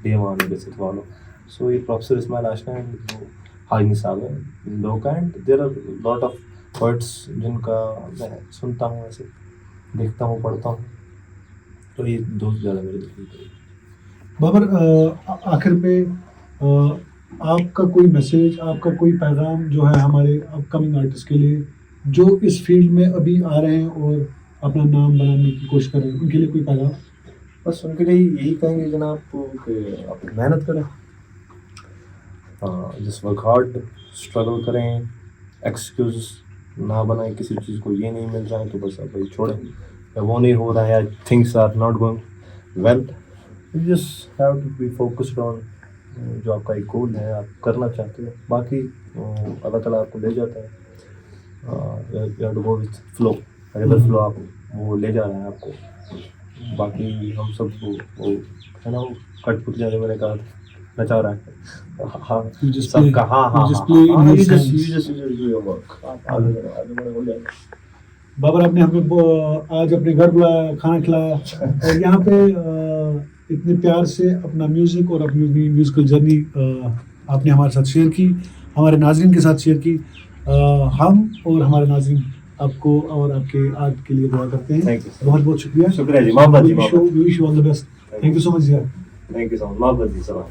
[SPEAKER 4] देवान गचित वालो। सो ये प्रोफेसर इस्माइल आशना एंड हाजनी साहब है इन लोगों का। And there are lot of words जिनका मैं सुनता हूँ, ऐसे देखता हूँ, पढ़ता हूँ, तो ये 2 ज़्यादा मेरे दिल में।
[SPEAKER 3] बाबर आखिर पे आपका कोई मैसेज, आपका कोई पैगाम जो है हमारे अपकमिंग आर्टिस्ट के लिए जो इस फील्ड में अभी आ रहे हैं और अपना नाम बनाने की कोशिश कर रहे हैं, उनके लिए कोई पैगाम?
[SPEAKER 4] बस उनके लिए यही कहेंगे जनाब कि आप मेहनत करें,
[SPEAKER 8] जस्ट वर्क हार्ड, स्ट्रगल करें, एक्सक्यूज ना बनाएं किसी चीज़ को, ये नहीं मिल रहा है तो बस अब भाई छोड़ें, या वो नहीं हो रहा है, things are not going well, you just have to be focused on जो आपका एक गोल है, आप करना चाहते हो, बाकी अल्लाह ताला आपको ले जाता है, you have to go with flow, river flow, आप वो ले जा रहा है आपको, बाकी हम सब वो है ना, वो कठपुतलियाँ जो मैंने कहा नचा रहा है, हाँ सबका, हाँ you just do your work, आगे बढ़ो, हो जाएगा।
[SPEAKER 3] बाबर, आपने हमें आज अपने घर बुलाया, खाना खिलाया और यहाँ पे इतने प्यार से अपना म्यूज़िक और अपनी म्यूज़िकल जर्नी आपने हमारे साथ शेयर की, हमारे नाज़रीन के साथ शेयर की। हम और हमारे नाज़रीन आपको और आपके आर्ट के लिए दुआ करते हैं।
[SPEAKER 8] Thank you, sir.
[SPEAKER 3] बहुत बहुत शुक्रिया।
[SPEAKER 8] शुक्रिया जी, मोहब्बत जी, मोहब्बत।
[SPEAKER 3] Wish you all the best. Thank you so much यार।
[SPEAKER 8] थैंक यू सो मच, मोहब्बत जी, सलाम।